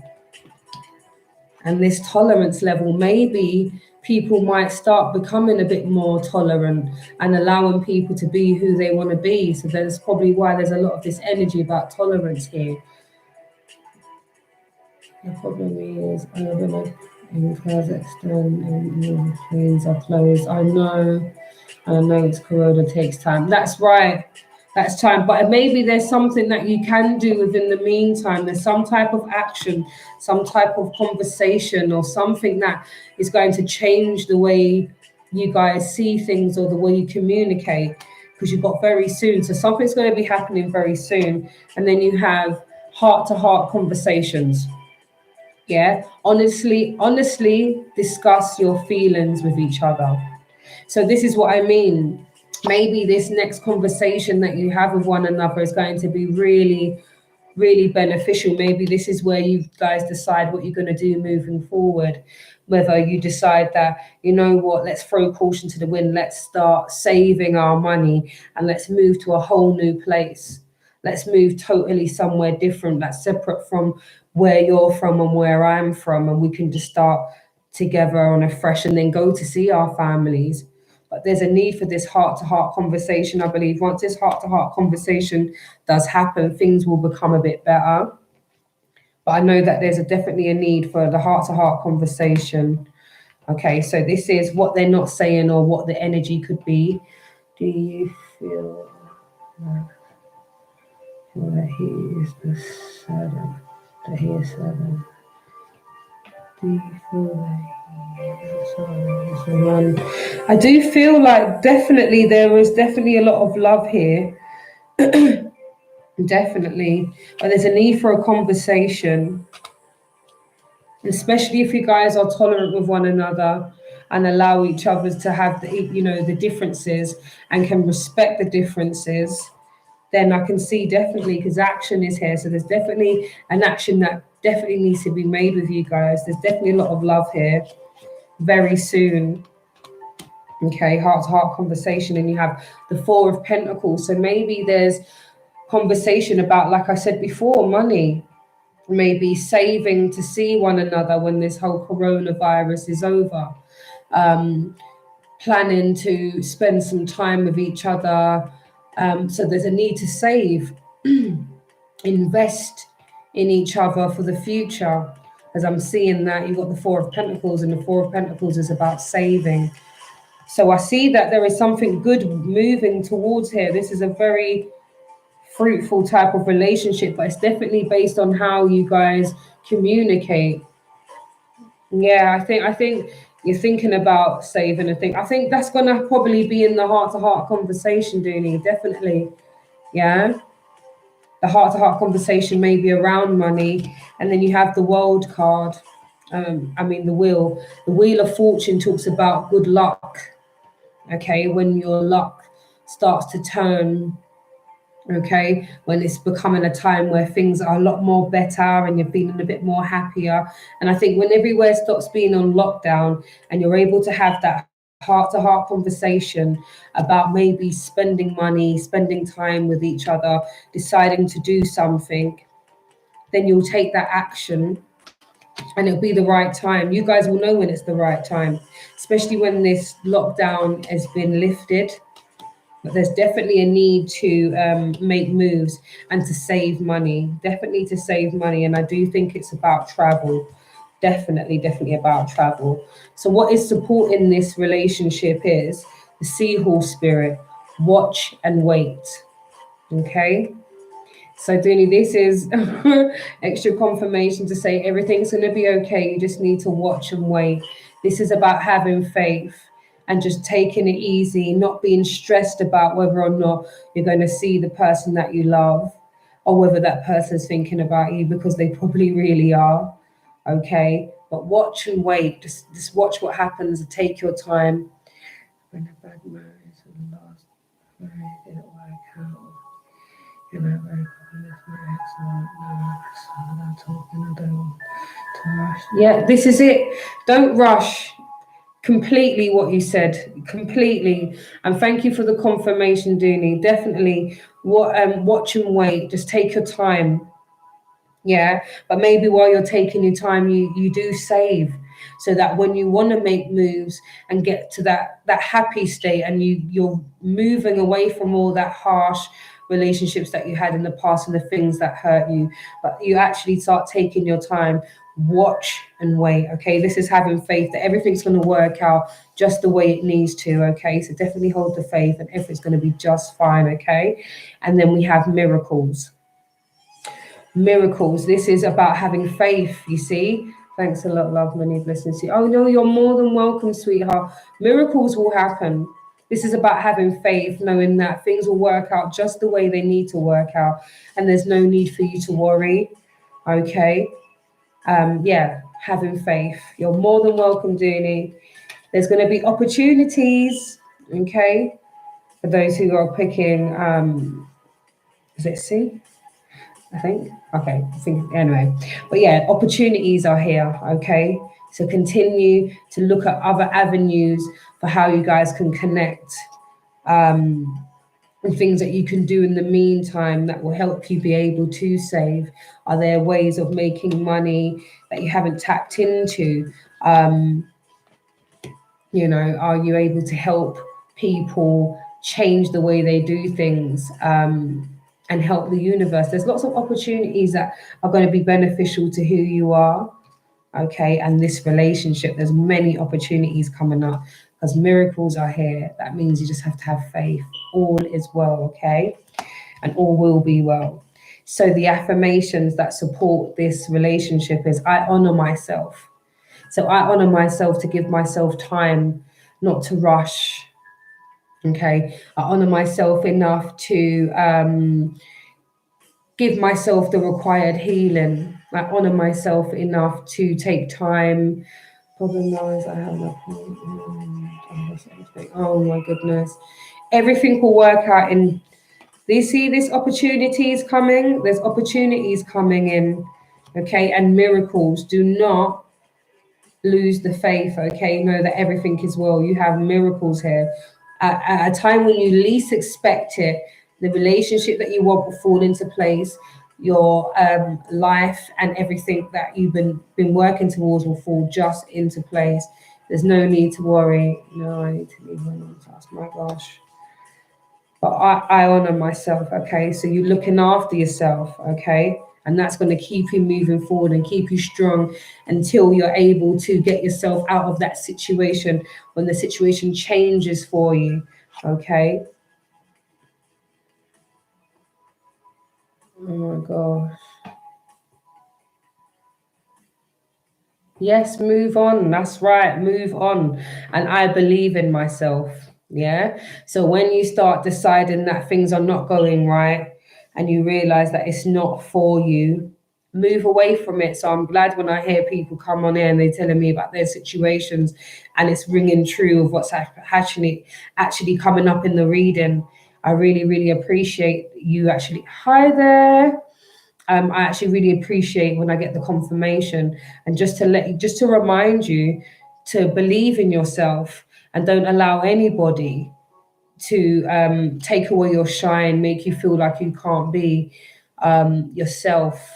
And this tolerance level, maybe people might start becoming a bit more tolerant and allowing people to be who they want to be. So that's probably why there's a lot of this energy about tolerance here. The problem is, in Kazakhstan and trains are closed. I know it's Corona takes time. That's right. That's time. But maybe there's something that you can do within the meantime. There's some type of action, some type of conversation, or something that is going to change the way you guys see things or the way you communicate, because you've got very soon. So something's going to be happening very soon. And then you have heart-to-heart conversations. Yeah, honestly discuss your feelings with each other. So this is what I mean. Maybe this next conversation that you have with one another is going to be really, really beneficial. Maybe this is where you guys decide what you're going to do moving forward. Whether you decide that, you know what, let's throw caution to the wind, let's start saving our money and let's move to a whole new place. Let's move totally somewhere different that's separate from where you're from and where I'm from, and we can just start together on a fresh and then go to see our families. But there's a need for this heart-to-heart conversation, I believe. Once this heart-to-heart conversation does happen, things will become a bit better. But I know that there's definitely a need for the heart-to-heart conversation. Okay, so this is what they're not saying or what the energy could be. Do you feel that he is the seven? That he is seven? Do you feel that he is the one? I do feel like definitely there is definitely a lot of love here. Definitely. But there's a need for a conversation, especially if you guys are tolerant with one another and allow each other to have the differences and can respect the differences. Then I can see definitely, because action is here. So there's definitely an action that definitely needs to be made with you guys. There's definitely a lot of love here very soon. Okay, heart-to-heart conversation. And you have the Four of Pentacles. So maybe there's conversation about, like I said before, money. Maybe saving to see one another when this whole coronavirus is over. Planning to spend some time with each other. So there's a need to save, invest in each other for the future. As I'm seeing that, you've got the Four of Pentacles, and the Four of Pentacles is about saving. So I see that there is something good moving towards here. This is a very fruitful type of relationship, but it's definitely based on how you guys communicate. Yeah, I think you're thinking about saving. I think that's gonna probably be in the heart-to-heart conversation, Dooney. Definitely. Yeah. The heart-to-heart conversation may be around money, and then you have the World card. The wheel. The Wheel of Fortune talks about good luck. Okay, when your luck starts to turn. Okay, when it's becoming a time where things are a lot more better and you're feeling a bit more happier. And I think when everywhere stops being on lockdown and you're able to have that heart-to-heart conversation about maybe spending money, spending time with each other, deciding to do something, then you'll take that action and it'll be the right time. You guys will know when it's the right time, especially when this lockdown has been lifted. But there's definitely a need to make moves and to save money, definitely to save money. And I do think it's about travel, definitely about travel. So what is supporting this relationship is the Seahorse spirit, watch and wait. Okay. So Dooney, this is extra confirmation to say everything's going to be okay. You just need to watch and wait. This is about having faith and just taking it easy, not being stressed about whether or not you're going to see the person that you love or whether that person's thinking about you, because they probably really are. Okay, but watch and wait. Just watch what happens and take your time. When a bad marriage and lost marriage didn't work out. And I work on this my excellent now, so I'm talking, I don't want to rush. Yeah, this is it. Don't rush. Completely what you said, completely. And thank you for the confirmation, Dooney. Definitely watch and wait. Just take your time. Yeah, but maybe while you're taking your time, you do save, so that when you want to make moves and get to that happy state, and you're moving away from all that harsh relationships that you had in the past and the things that hurt you, but you actually start taking your time. Watch and wait. Okay, this is having faith that everything's going to work out just the way it needs to. Okay, so definitely hold the faith and everything's going to be just fine. Okay, and then we have miracles. Miracles. This is about having faith, you see. Thanks a lot, love, many blessings to you. Oh no, you're more than welcome, sweetheart. Miracles will happen. This is about having faith, knowing that things will work out just the way they need to work out, and there's no need for you to worry. Okay. Yeah, having faith. You're more than welcome, Dooney. There's going to be opportunities, okay, for those who are picking, is it C? I think. Okay, I think anyway. But yeah, opportunities are here, okay? So continue to look at other avenues for how you guys can connect, and things that you can do in the meantime that will help you be able to save. Are there ways of making money that you haven't tapped into? Are you able to help people change the way they do things, and help the universe? There's lots of opportunities that are going to be beneficial to who you are, okay, and this relationship. There's many opportunities coming up because miracles are here. That means you just have to have faith. All is well, okay, and all will be well. So the affirmations that support this relationship is: I honor myself. So I honor myself to give myself time, not to rush. Okay. I honor myself enough to give myself the required healing. I honor myself enough to take time. Problem is, I have no point. Oh my goodness. Everything will work out in. Do you see this opportunities coming? There's opportunities coming in. Okay. And miracles. Do not lose the faith, okay? Know that everything is well. You have miracles here. At a time when you least expect it, the relationship that you want will fall into place. Your life and everything that you've been working towards will fall just into place. There's no need to worry. No, I need to leave my task. My gosh. But I honor myself, okay? So you're looking after yourself, okay? And that's going to keep you moving forward and keep you strong until you're able to get yourself out of that situation when the situation changes for you, okay? Oh my gosh. Yes, move on. That's right. Move on. And I believe in myself. Yeah. So when you start deciding that things are not going right and you realize that it's not for you, move away from it. So I'm glad when I hear people come on here and they're telling me about their situations and it's ringing true of what's actually coming up in the reading. I really, really appreciate you actually. Hi there. I actually really appreciate when I get the confirmation, and just to remind you to believe in yourself and don't allow anybody to take away your shine, make you feel like you can't be yourself.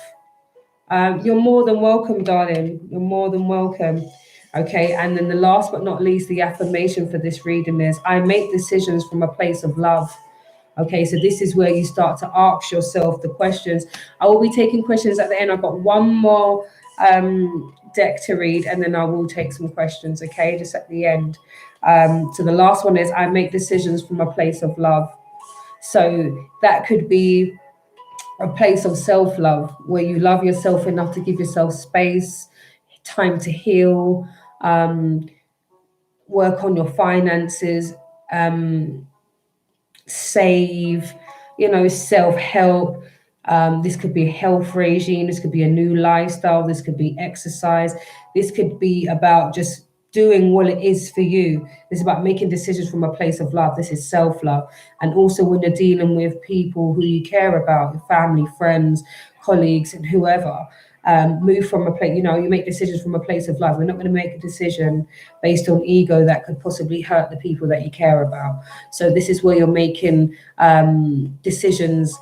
You're more than welcome, darling. You're more than welcome. Okay, and then the last but not least, the affirmation for this reading is: I make decisions from a place of love. Okay, so this is where you start to ask yourself the questions. I will be taking questions at the end. I've got one more deck to read, and then I will take some questions, okay, just at the end. So the last one is: I make decisions from a place of love. So that could be a place of self-love where you love yourself enough to give yourself space, time to heal, work on your finances, save, self-help. This could be a health regime, this could be a new lifestyle, this could be exercise, this could be about just doing what it is for you. This is about making decisions from a place of love. This is self-love. And also when you're dealing with people who you care about, your family, friends, colleagues, and whoever, move from a place, you make decisions from a place of love. We're not going to make a decision based on ego that could possibly hurt the people that you care about. So this is where you're making decisions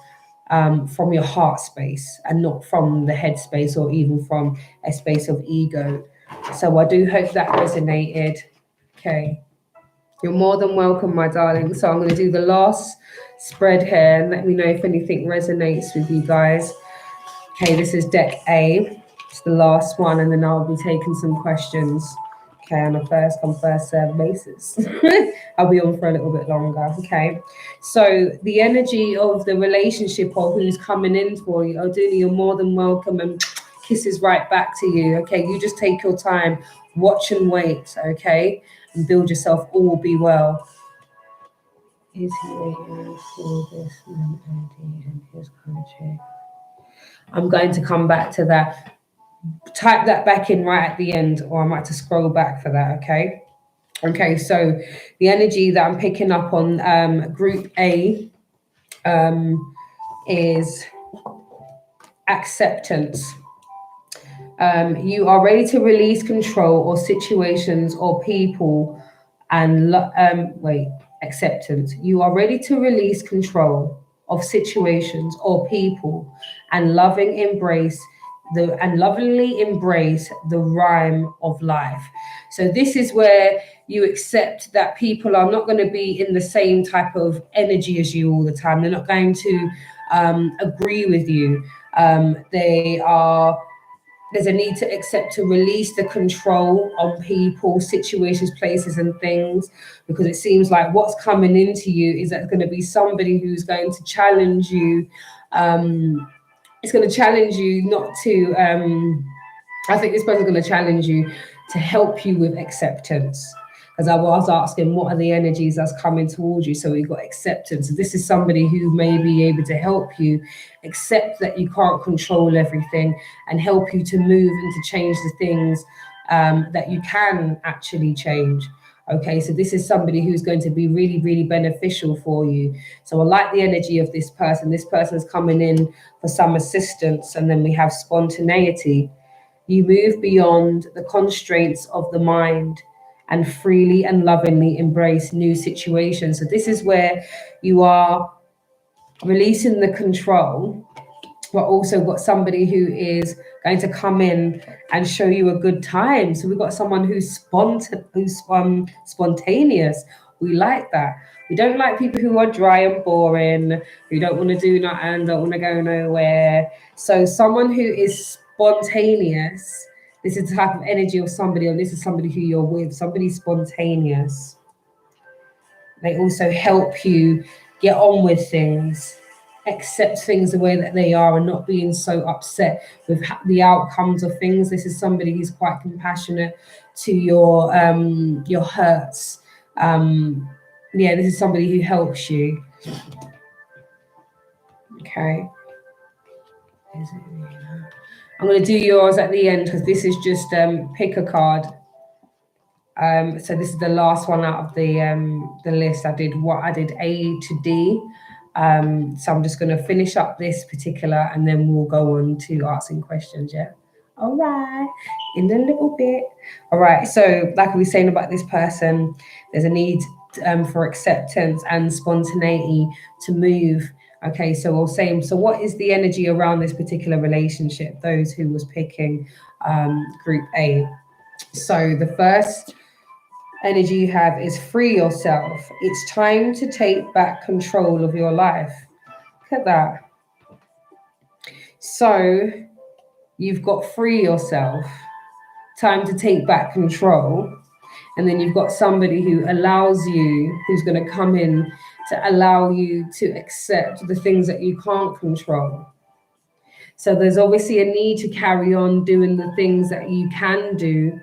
from your heart space and not from the head space or even from a space of ego. So I do hope that resonated. Okay. You're more than welcome, my darling. So I'm going to do the last spread here and let me know if anything resonates with you guys. Okay, this is deck A. It's the last one, and then I'll be taking some questions. Okay, on a first come, first served basis. I'll be on for a little bit longer. Okay, so the energy of the relationship or who's coming in for you, Oduni, you're more than welcome, and kisses right back to you. Okay, you just take your time, watch and wait. Okay, and build yourself. All will be well. Is he waiting for this man in his country? I'm going to come back to that. Type that back in right at the end, or I might have to scroll back for that, okay? Okay, so the energy that I'm picking up on group A is acceptance. You are ready to release control or situations or people and acceptance. You are ready to release control of situations or people and lovingly embrace the rhyme of life. So this is where you accept that people are not going to be in the same type of energy as you all the time. They're not going to agree with you. There's a need to accept to release the control on people, situations, places, and things, because it seems like what's coming into you is that going to be somebody who's going to challenge you. It's going to challenge you not to. I think this person's going to challenge you to help you with acceptance. As I was asking, what are the energies that's coming towards you? So we've got acceptance. This is somebody who may be able to help you accept that you can't control everything and help you to move and to change the things that you can actually change. Okay, so this is somebody who's going to be really, really beneficial for you. So I like the energy of this person. This person's coming in for some assistance, and then we have spontaneity. You move beyond the constraints of the mind and freely and lovingly embrace new situations. So this is where you are releasing the control, but also got somebody who is going to come in and show you a good time. So we've got someone who's spontaneous. We like that. We don't like people who are dry and boring, who don't want to do nothing, don't want to go nowhere. So someone who is spontaneous, this is the type of energy of somebody, or this is somebody who you're with, somebody spontaneous. They also help you get on with things, accept things the way that they are, and not being so upset with the outcomes of things. This is somebody who's quite compassionate to your hurts. This is somebody who helps you. Okay. I'm going to do yours at the end because this is just pick a card. So this is the last one out of the list. I did A to D. So I'm just going to finish up this particular, and then we'll go on to asking questions. Yeah. All right. In a little bit. All right. So like I was saying about this person, there's a need for acceptance and spontaneity to move. Okay. So we'll say, so what is the energy around this particular relationship? Those who was picking group A. So the first energy you have is free yourself. It's time to take back control of your life. Look at that. So you've got free yourself, time to take back control. And then you've got somebody who allows you, who's going to come in to allow you to accept the things that you can't control. So there's obviously a need to carry on doing the things that you can do.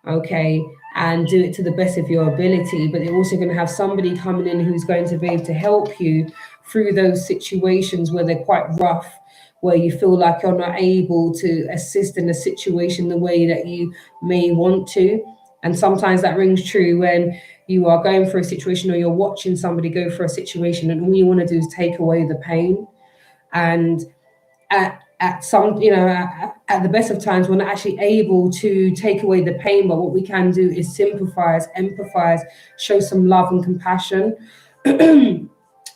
Okay, and do it to the best of your ability, but you're also going to have somebody coming in who's going to be able to help you through those situations where they're quite rough, where you feel like you're not able to assist in a situation the way that you may want to. And sometimes that rings true when you are going through a situation or you're watching somebody go through a situation and all you want to do is take away the pain. And at some, at the best of times, we're not actually able to take away the pain, but what we can do is sympathize, empathize, show some love and compassion.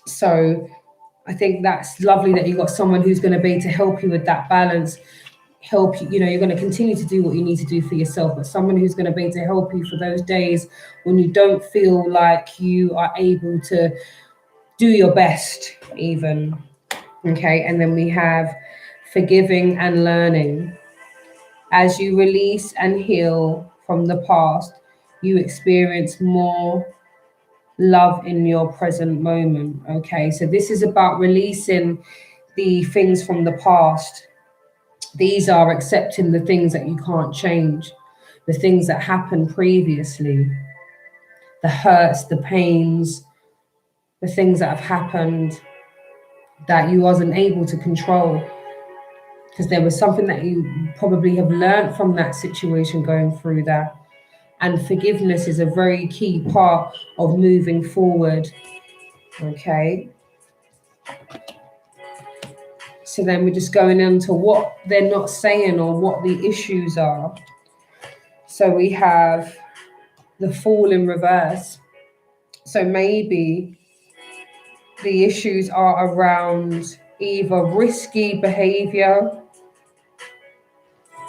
So I think that's lovely that you've got someone who's going to be able to help you with that balance, help you, you're going to continue to do what you need to do for yourself, but someone who's going to be able to help you for those days when you don't feel like you are able to do your best even. Okay, and then we have forgiving and learning. As you release and heal from the past, you experience more love in your present moment. Okay, so this is about releasing the things from the past. These are accepting the things that you can't change, the things that happened previously, the hurts, the pains, the things that have happened that you wasn't able to control, because there was something that you probably have learned from that situation going through that. And forgiveness is a very key part of moving forward. Okay. So then we're just going into what they're not saying or what the issues are. So we have the Fool in reverse. So maybe the issues are around either risky behavior,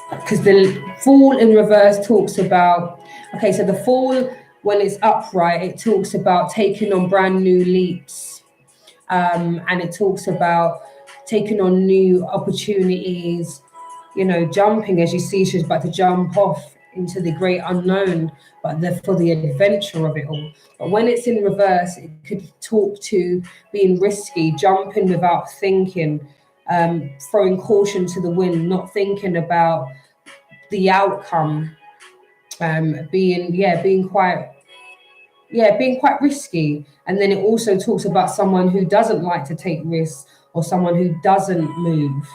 because the Fool in reverse talks about, okay, so the Fool, when it's upright, it talks about taking on brand new leaps, and it talks about taking on new opportunities, you know, jumping, as you see, she's about to jump off into the great unknown, but for the adventure of it all. But when it's in reverse, it could talk to being risky, jumping without thinking, throwing caution to the wind, not thinking about the outcome, being quite risky. And then it also talks about someone who doesn't like to take risks, or someone who doesn't move.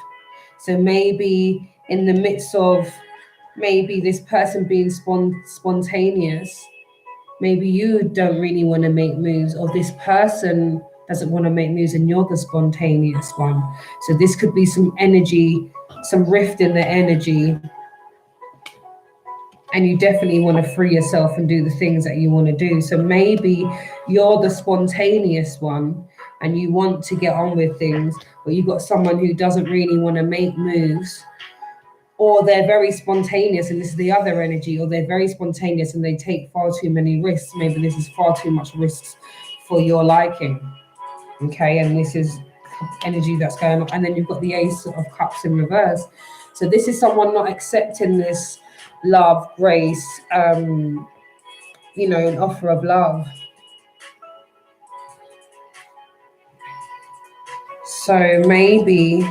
So maybe in the midst of maybe this person being spontaneous, maybe you don't really want to make moves, or this person doesn't want to make moves and you're the spontaneous one. So this could be some energy, some rift in the energy, and you definitely want to free yourself and do the things that you want to do. So maybe you're the spontaneous one and you want to get on with things, but you've got someone who doesn't really want to make moves, or they're very spontaneous and this is the other energy, or they're very spontaneous and they take far too many risks. Maybe this is far too much risks for your liking. Okay, and this is energy that's going on. And then you've got the Ace of Cups in reverse. So this is someone not accepting this love, grace, an offer of love. So maybe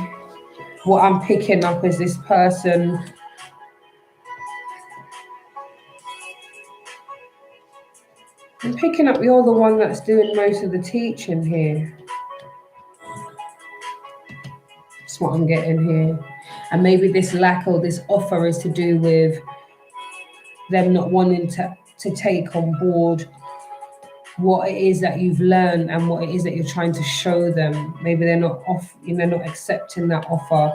what I'm picking up is this person I'm picking up you're the one that's doing most of the teaching here. That's what I'm getting here. And maybe this lack or this offer is to do with them not wanting to take on board what it is that you've learned and what it is that you're trying to show them. Maybe they're not not accepting that offer,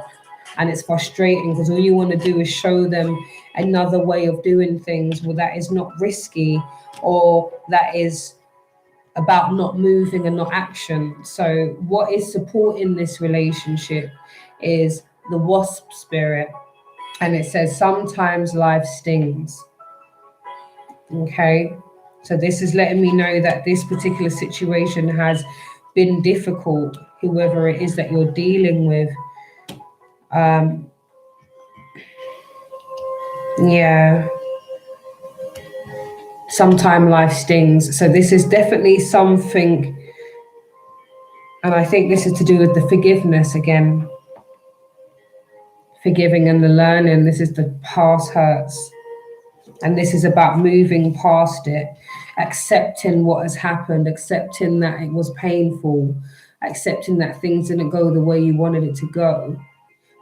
and it's frustrating because all you want to do is show them another way of doing things, well, that is not risky, or that is about not moving and not action. So what is supporting this relationship is the wasp spirit, and it says sometimes life stings. Okay, so this is letting me know that this particular situation has been difficult, whoever it is that you're dealing with. Sometime life stings. So this is definitely something, and I think this is to do with the forgiveness again. Forgiving and the learning. This is the past hurts. And this is about moving past it, accepting what has happened, accepting that it was painful, accepting that things didn't go the way you wanted it to go.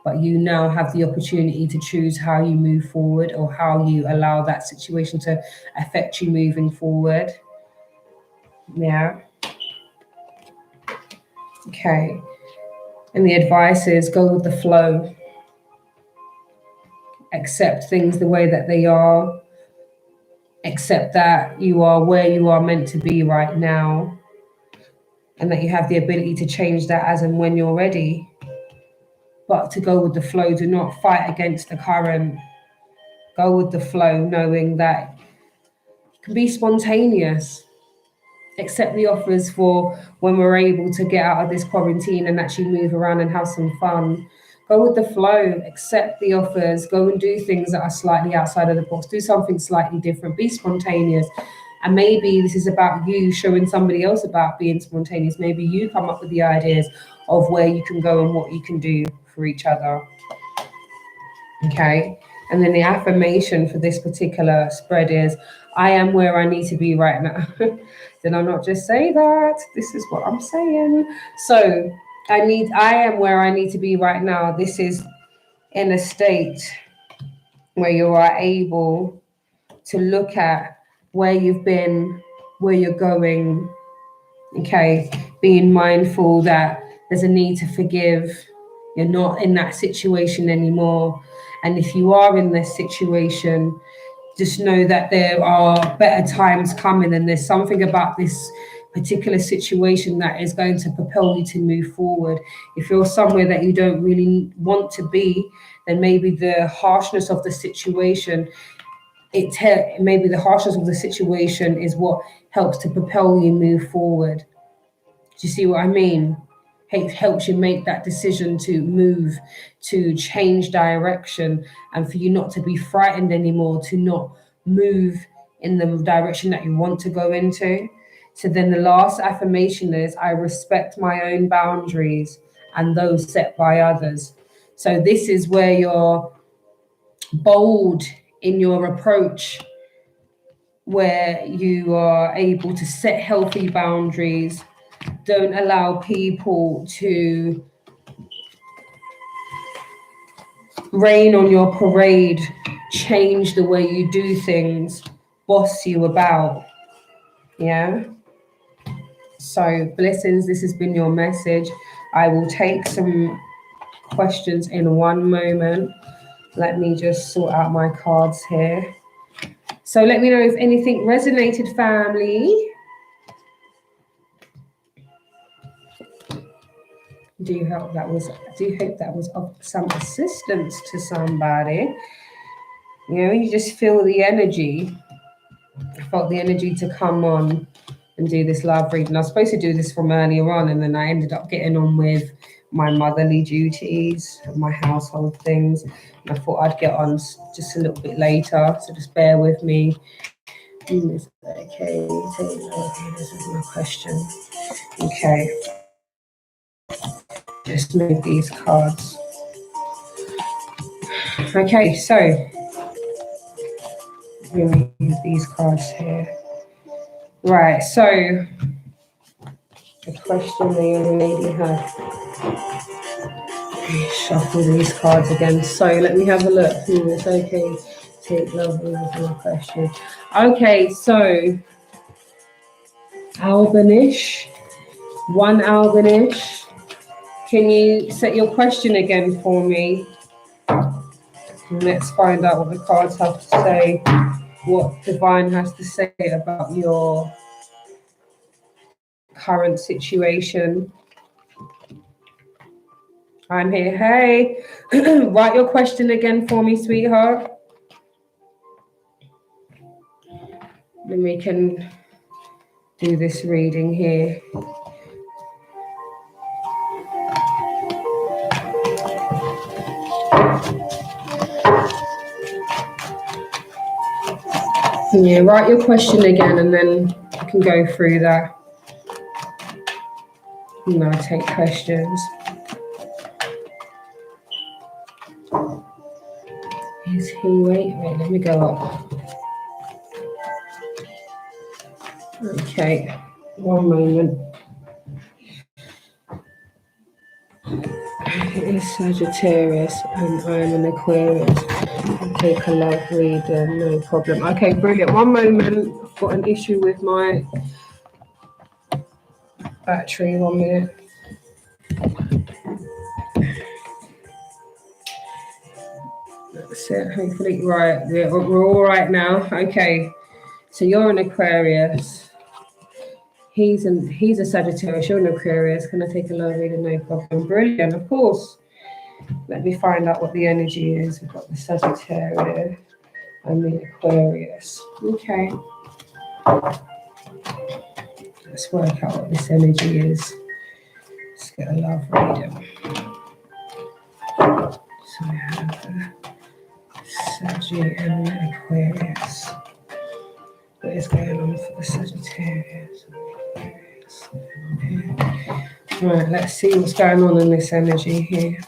But you now have the opportunity to choose how you move forward, or how you allow that situation to affect you moving forward. Yeah. Okay. And the advice is go with the flow. Accept things the way that they are. Accept that you are where you are meant to be right now, and that you have the ability to change that as and when you're ready. But to go with the flow, do not fight against the current. Go with the flow, knowing that it can be spontaneous. Accept the offers for when we're able to get out of this quarantine and actually move around and have some fun. Go with the flow, accept the offers, go and do things that are slightly outside of the box, do something slightly different, be spontaneous. And maybe this is about you showing somebody else about being spontaneous. Maybe you come up with the ideas of where you can go and what you can do for each other. Okay. And then the affirmation for this particular spread is, I am where I need to be right now. Did I not just say that? This is what I'm saying. So I am where I need to be right now. This is in a state where you are able to look at where you've been, where you're going. Okay. Being mindful that there's a need to forgive. You're not in that situation anymore. And if you are in this situation, just know that there are better times coming, and there's something about this particular situation that is going to propel you to move forward. If you're somewhere that you don't really want to be, then maybe the harshness of the situation, maybe the harshness of the situation is what helps to propel you move forward. Do you see what I mean? It helps you make that decision to move, to change direction, and for you not to be frightened anymore, to not move in the direction that you want to go into. So then the last affirmation is, I respect my own boundaries and those set by others. So this is where you're bold in your approach, where you are able to set healthy boundaries. Don't allow people to rain on your parade, change the way you do things, boss you about. Yeah. So blessings, this has been your message. I will take some questions in one moment. Let me just sort out my cards here. So let me know if anything resonated, family. Do hope that was of some assistance to somebody. You know, you just feel the energy. I felt the energy to come on and do this live reading. I was supposed to do this from earlier on, and then I ended up getting on with my motherly duties, my household things. And I thought I'd get on just a little bit later, so just bear with me. Okay, this is my question. Okay. Just move these cards. Okay, so remove these cards here. Right, so the question the young lady had. Shuffle these cards again. So let me have a look. It's okay. Take love with my question. Okay, so Albanish, one Albanish. Can you set your question again for me? And let's find out what the cards have to say, what Divine has to say about your current situation. I'm here. Hey, write your question again for me, sweetheart. Then we can do this reading here. Yeah, write your question again, and then I can go through that. And I'll take questions. Is he, wait, let me go up. Okay, one moment. It is Sagittarius and I'm an Aquarius. I'll take a love reading, no problem. Okay, brilliant. One moment. I've got an issue with my battery. 1 minute. That's it. Hopefully, right. We're all right now. Okay. So you're an Aquarius. He's a Sagittarius. You're an Aquarius. Can I take a love reading? No problem. Brilliant. Of course. Let me find out what the energy is. We've got the Sagittarius and the Aquarius. Okay. Let's work out what this energy is. Let's get a love reading. So we have the Sagittarius and the Aquarius. What is going on for the Sagittarius? Okay. Right, let's see what's going on in this energy here.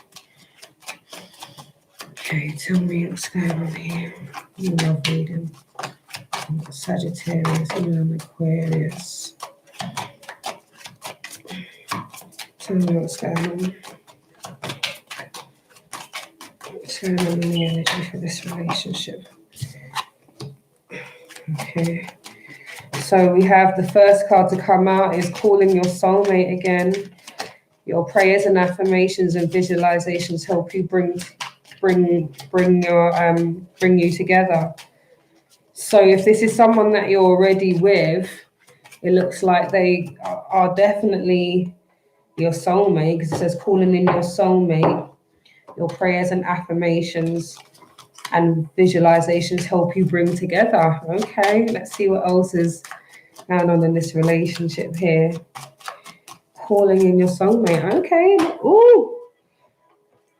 Okay, tell me what's going on here. You love reading. Sagittarius and Aquarius. Tell me what's going on. What's going on in the energy for this relationship? Okay. So we have the first card to come out is calling your soulmate again. Your prayers and affirmations and visualizations help you bring you together. So if this is someone that you're already with, it looks like they are definitely your soulmate, because it says calling in your soulmate. Your prayers and affirmations and visualizations help you bring together. Okay, let's see what else is going on in this relationship here. Calling in your soulmate. Okay. Ooh,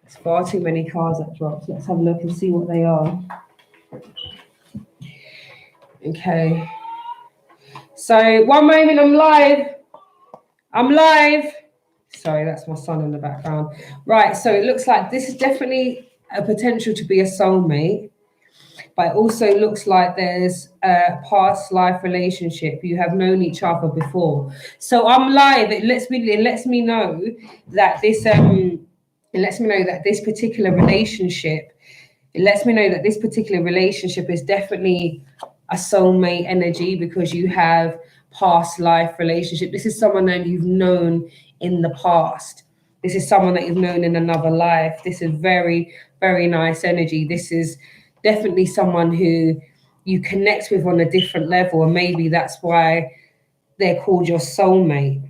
it's far too many cards that dropped. Let's have a look and see what they are. Okay. So one moment, I'm live. Sorry, that's my son in the background. Right, so it looks like this is definitely a potential to be a soulmate, but it also looks like there's a past life relationship. You have known each other before. So I'm live. It lets me know that this particular relationship is definitely a soulmate energy, because you have past life relationship. This is someone that you've known in the past. This is someone that you've known in another life. This is very, very nice energy. This is definitely someone who you connect with on a different level, and maybe that's why they're called your soulmate.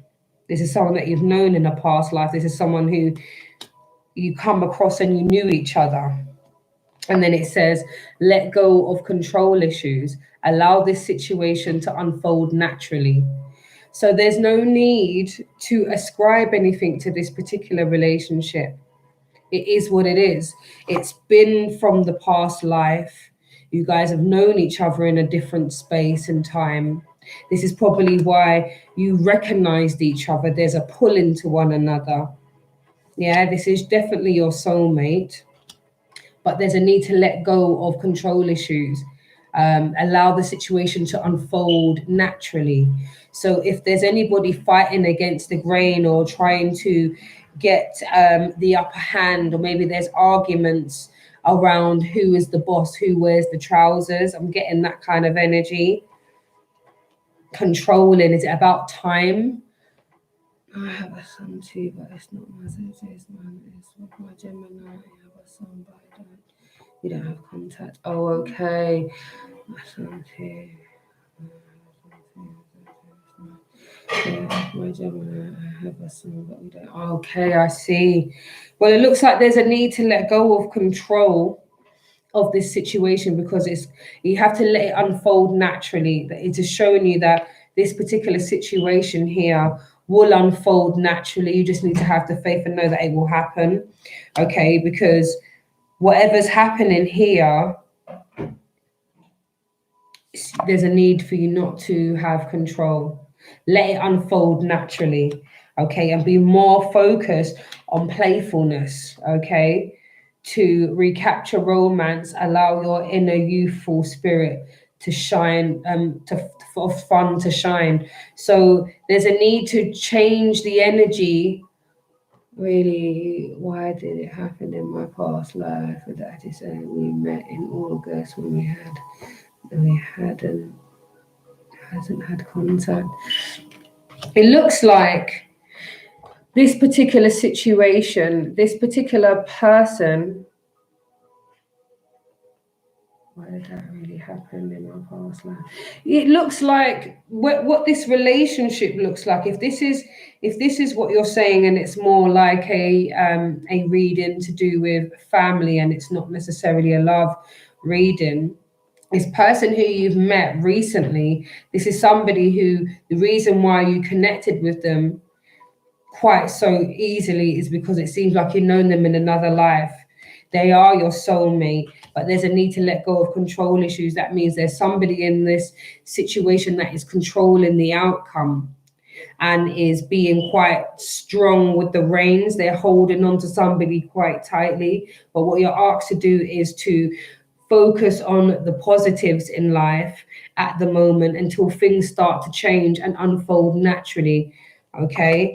This is someone that you've known in a past life. This is someone who you come across and you knew each other. And then it says, let go of control issues. Allow this situation to unfold naturally. So there's no need to ascribe anything to this particular relationship. It is what it is. It's been from the past life. You guys have known each other in a different space and time. This is probably why you recognized each other. There's a pull into one another. Yeah, this is definitely your soulmate. But there's a need to let go of control issues. Allow the situation to unfold naturally. So if there's anybody fighting against the grain or trying to get the upper hand, or maybe there's arguments around who is the boss, who wears the trousers, I'm getting that kind of energy. Controlling, is it about time? I have a son too, but it's not my Zodiac, it's my Gemini. I have a son, but we don't have contact. Oh, okay. My son too. Yeah, my Gemini, I have a son, but we don't. Okay, I see. Well, it looks like there's a need to let go of control of this situation, because you have to let it unfold naturally. It is showing you that this particular situation here will unfold naturally. You just need to have the faith and know that it will happen. Okay, because whatever's happening here, there's a need for you not to have control. Let it unfold naturally, okay, and be more focused on playfulness, okay, to recapture romance. Allow your inner youthful spirit to shine, for fun to shine. So there's a need to change the energy. Really, why did it happen in my past life? That is, we met in August when we hasn't had contact. It looks like this particular situation, this particular person. Why did that really happen in my past life? It looks like what this relationship looks like. If this is what you're saying, and it's more like a reading to do with family, and it's not necessarily a love reading. This person who you've met recently, this is somebody who the reason why you connected with them quite so easily is because it seems like you've known them in another life. They are your soulmate, but there's a need to let go of control issues. That means there's somebody in this situation that is controlling the outcome and is being quite strong with the reins. They're holding on to somebody quite tightly. But what you're asked to do is to focus on the positives in life at the moment until things start to change and unfold naturally. Okay,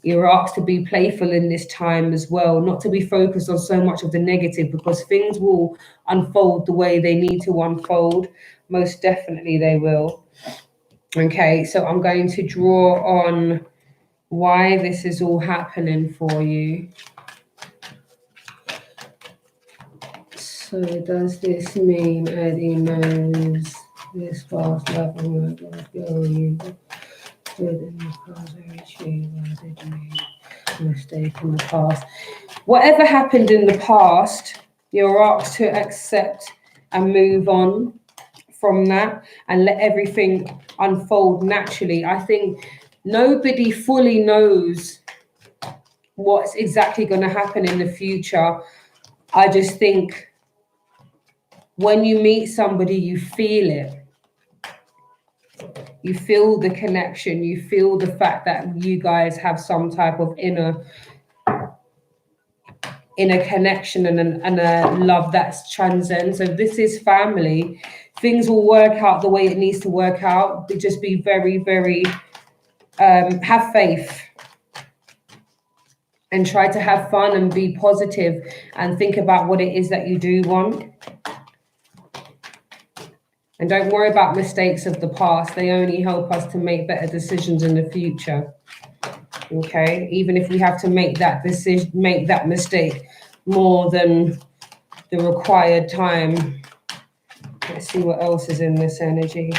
you're asked to be playful in this time as well, not to be focused on so much of the negative, because things will unfold the way they need to unfold. Most definitely they will. Okay, so I'm going to draw on why this is all happening for you. So does this mean Eddie knows this past life? Oh my God, you did in the past, very true. I did make a mistake in the past. Whatever happened in the past, you're asked to accept and move on from that and let everything unfold naturally. I think nobody fully knows what's exactly going to happen in the future. I just think when you meet somebody, you feel it. You feel the connection. You feel the fact that you guys have some type of inner connection and a love that transcends. So this is family. Things will work out the way it needs to work out. But just be very, very, have faith. And try to have fun and be positive and think about what it is that you do want. And don't worry about mistakes of the past. They only help us to make better decisions in the future. Okay? Even if we have to make that decision, make that mistake more than the required time. Let's see what else is in this energy.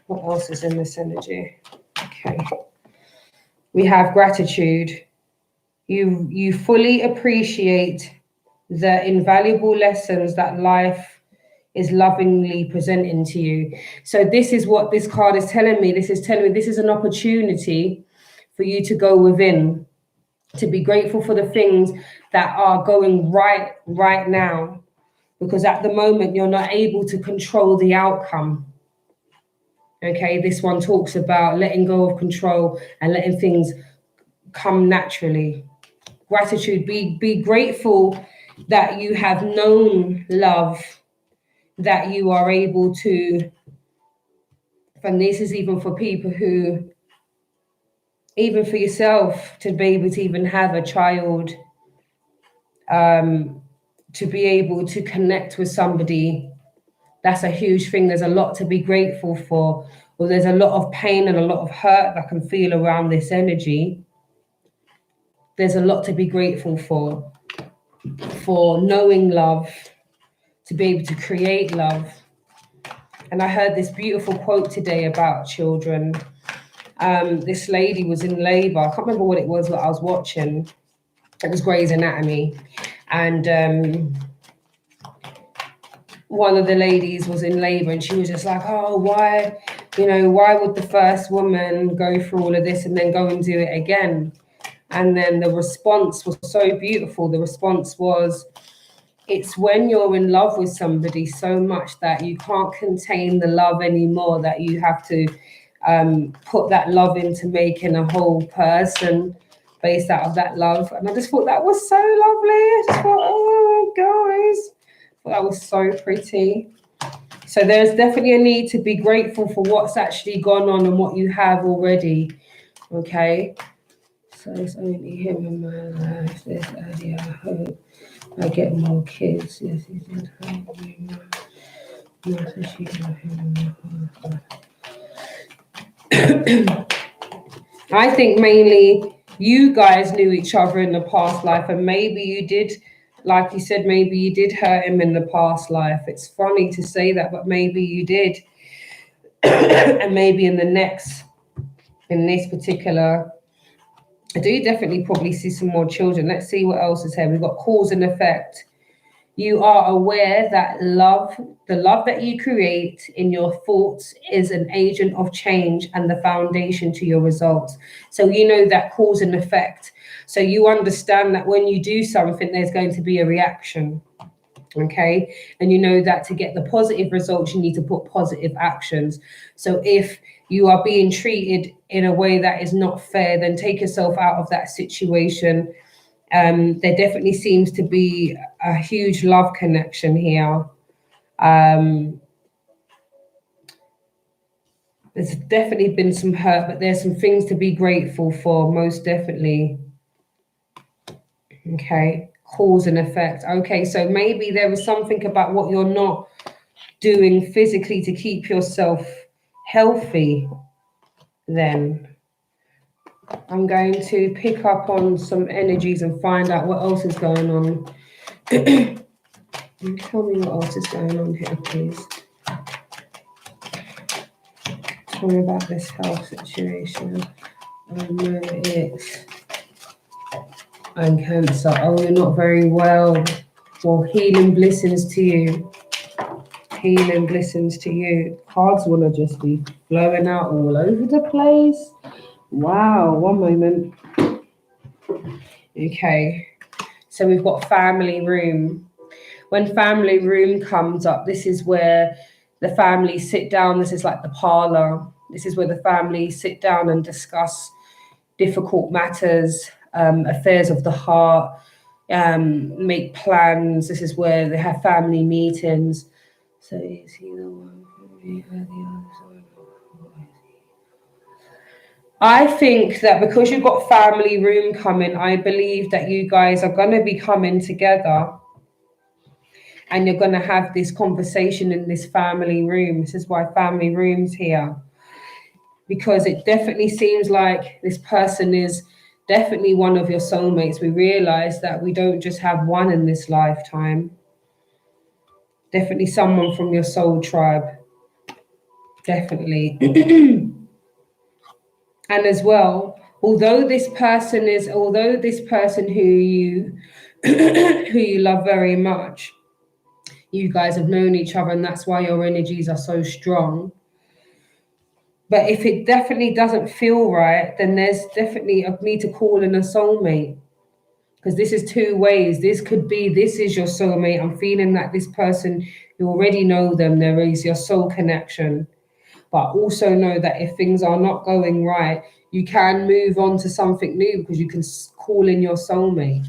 What else is in this energy? Okay. We have gratitude. You fully appreciate the invaluable lessons that life is lovingly presenting to you. So this is what this card is telling me. This is telling me this is an opportunity for you to go within, to be grateful for the things that are going right now, because at the moment you're not able to control the outcome. Okay, this one talks about letting go of control and letting things come naturally. Gratitude, be grateful that you have known love, that you are able to, and this is even for people who, even for yourself, to be able to even have a child, to be able to connect with somebody, that's a huge thing. There's a lot to be grateful for. Well, there's a lot of pain and a lot of hurt that I can feel around this energy. There's a lot to be grateful for knowing love, to be able to create love. And I heard this beautiful quote today about children. This lady was in labor. I can't remember what it was that I was watching. It was Grey's Anatomy. And one of the ladies was in labor and she was just like, oh, why would the first woman go through all of this and then go and do it again? And then the response was so beautiful. The response was, it's when you're in love with somebody so much that you can't contain the love anymore, that you have to put that love into making a whole person based out of that love. And I just thought that was so lovely. I just thought, oh, guys, that was so pretty. So there's definitely a need to be grateful for what's actually gone on and what you have already. Okay. So it's only him in my life. This idea, I hope I get more kids. Yes, he did. I think mainly you guys knew each other in the past life, and maybe you did, like you said, maybe you did hurt him in the past life. It's funny to say that, but maybe you did. And maybe in this particular, I do definitely probably see some more children. Let's see what else is here. We've got cause and effect. You are aware that the love that you create in your thoughts is an agent of change and the foundation to your results. So you know that cause and effect. So you understand that when you do something, there's going to be a reaction. Okay. And you know that to get the positive results, you need to put positive actions. So if you are being treated in a way that is not fair, then take yourself out of that situation. There definitely seems to be a huge love connection here. There's definitely been some hurt, but there's some things to be grateful for, most definitely. Okay, cause and effect. Okay, so maybe there was something about what you're not doing physically to keep yourself healthy then. I'm going to pick up on some energies and find out what else is going on. Tell me what else is going on here, please. Tell me about this health situation. Oh no, it's Cancer. Oh, you're not very well. Well, healing blessings to you. Healing blessings to you. Cards want to just be flowing out all over the place. Wow, one moment. Okay, so we've got family room. When family room comes up, this is where the family sit down. This is like the parlor. This is where the family sit down and discuss difficult matters, affairs of the heart, make plans. This is where they have family meetings. So is he the one who the others? I think that because you've got family room coming, I believe that you guys are going to be coming together and you're going to have this conversation in this family room. This is why family room's here. Because it definitely seems like this person is definitely one of your soulmates. We realize that we don't just have one in this lifetime. Definitely someone from your soul tribe. Definitely. And as well, although this person who you who you love very much, you guys have known each other and that's why your energies are so strong. But if it definitely doesn't feel right, then there's definitely a need to call in a soulmate. Because this is two ways. This is your soulmate. I'm feeling that this person, you already know them, there is your soul connection. But also know that if things are not going right, you can move on to something new because you can call in your soulmate.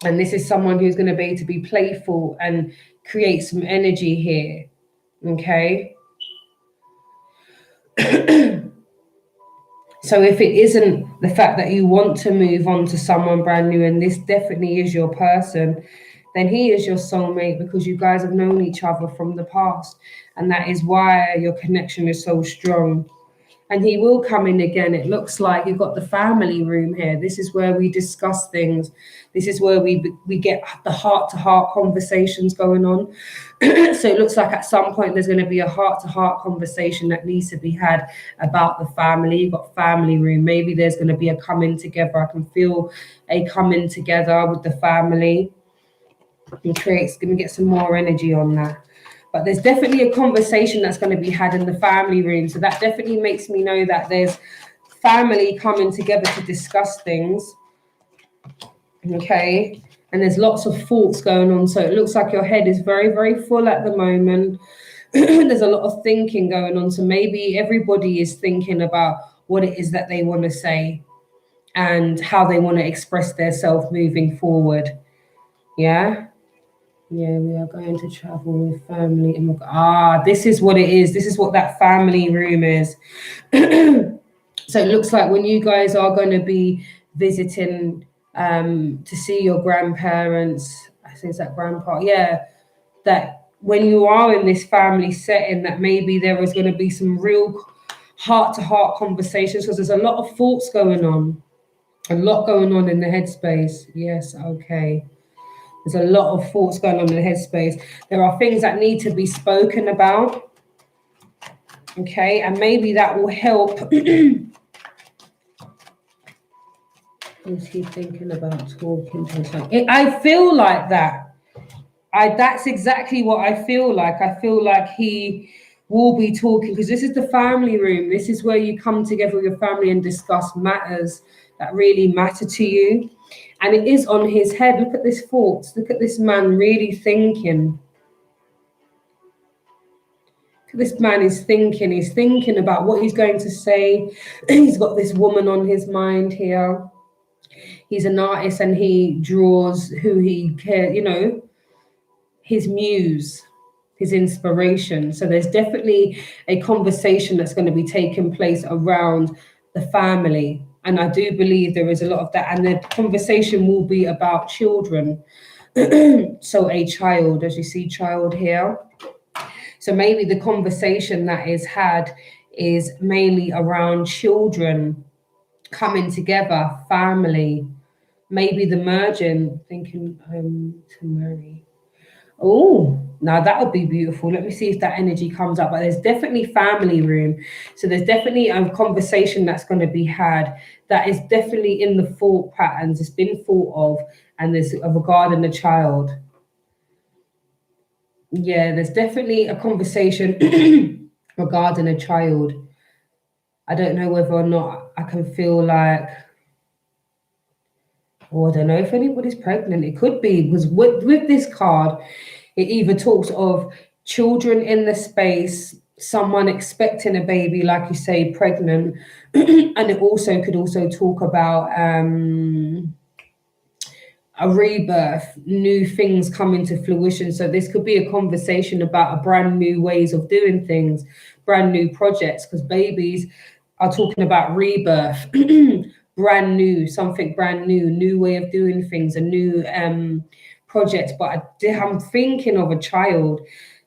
And this is someone who's going to be playful and create some energy here. Okay. So if it isn't the fact that you want to move on to someone brand new, and this definitely is your person, then he is your soulmate because you guys have known each other from the past. And that is why your connection is so strong. And he will come in again. It looks like you've got the family room here. This is where we discuss things. This is where we get the heart-to-heart conversations going on. So it looks like at some point there's going to be a heart-to-heart conversation that needs to be had about the family. You've got family room. Maybe there's going to be a coming together. I can feel a coming together with the family. And going to get some more energy on that. But there's definitely a conversation that's going to be had in the family room. So that definitely makes me know that there's family coming together to discuss things. Okay. And there's lots of thoughts going on. So it looks like your head is very, very full at the moment. There's a lot of thinking going on. So maybe everybody is thinking about what it is that they want to say and how they want to express their self moving forward. Yeah. Yeah, we are going to travel with family. This is what it is. This is what that family room is. So it looks like when you guys are going to be visiting to see your grandparents, I think it's that grandpa, yeah, that when you are in this family setting, that maybe there is going to be some real heart-to-heart conversations because there's a lot of thoughts going on. A lot going on in the headspace. Yes, okay. There's a lot of thoughts going on in the headspace. There are things that need to be spoken about. Okay, and maybe that will help. Is he thinking about talking to himself? I feel like that. That's exactly what I feel like. I feel like he will be talking because this is the family room. This is where you come together with your family and discuss matters that really matter to you. And it is on his head. Look at this thoughts. Look at this man really thinking. This man is thinking. He's thinking about what he's going to say. He's got this woman on his mind here. He's an artist and he draws who he cares, his muse, his inspiration. So there's definitely a conversation that's going to be taking place around the family. And I do believe there is a lot of that. And the conversation will be about children. So a child, as you see child here. So maybe the conversation that is had is mainly around children. coming together, family, maybe the merging, thinking to marry. Oh, now that would be beautiful. Let me see if that energy comes up. But there's definitely family room. So there's definitely a conversation that's going to be had that is definitely in the thought patterns. It's been thought of, and there's regarding the child. Yeah, there's definitely a conversation regarding a child. I don't know whether or not I can feel like, or I don't know if anybody's pregnant. It could be, because with this card, it either talks of children in the space, someone expecting a baby, like you say, pregnant, and it also could also talk about a rebirth, new things coming to fruition. So this could be a conversation about a brand new ways of doing things, brand new projects, because babies are talking about rebirth, brand new, something brand new, new way of doing things, a new project. But I'm thinking of a child.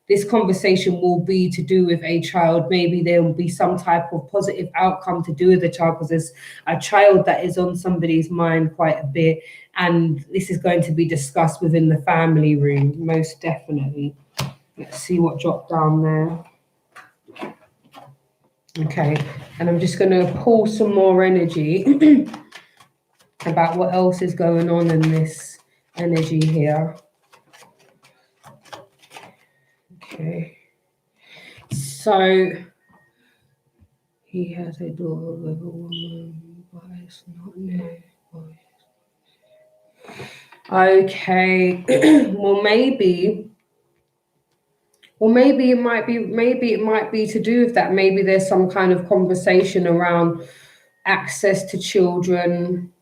This conversation will be to do with a child. Maybe there will be some type of positive outcome to do with the child, because there's a child that is on somebody's mind quite a bit. And this is going to be discussed within the family room, most definitely. Let's see what dropped down there. Okay, and I'm just going to pull some more energy about what else is going on in this energy here. Okay, so he has a daughter with a woman, but it's not new. Okay, well maybe it might be to do with that. Maybe there's some kind of conversation around access to children.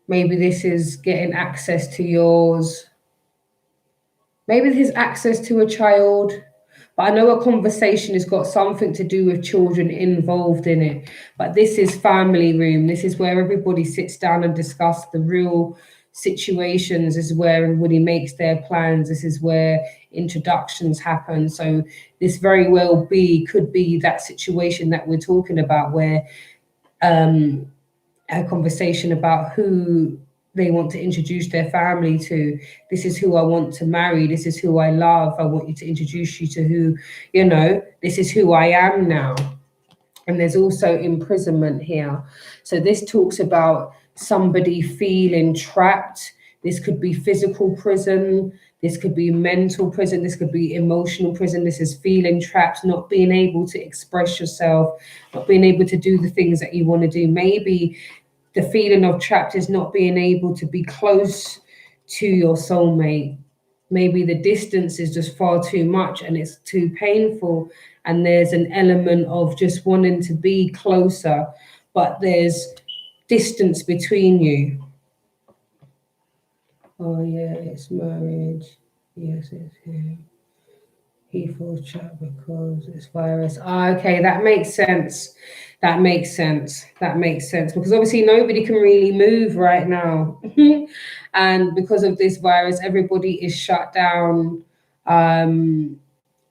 Maybe this is getting access to yours. Maybe this is access to a child. But I know a conversation has got something to do with children involved in it. But this is family room. This is where everybody sits down and discuss the real situations. This is where everybody makes their plans. This is where introductions happen. So this very well could be that situation that we're talking about, where a conversation about who they want to introduce their family to. This is who I want to marry. This is who I love. I want you to introduce you to who, this is who I am now. And there's also imprisonment here. So this talks about somebody feeling trapped. This could be physical prison. This could be mental prison. This could be emotional prison. This is feeling trapped, not being able to express yourself, not being able to do the things that you want to do. Maybe the feeling of trapped is not being able to be close to your soulmate. Maybe the distance is just far too much and it's too painful. And there's an element of just wanting to be closer, but there's distance between you. Oh yeah, it's marriage. Yes, it's him. He feels trapped because it's virus. Okay, that makes sense. That makes sense. That makes sense. Because obviously nobody can really move right now. And because of this virus, everybody is shut down.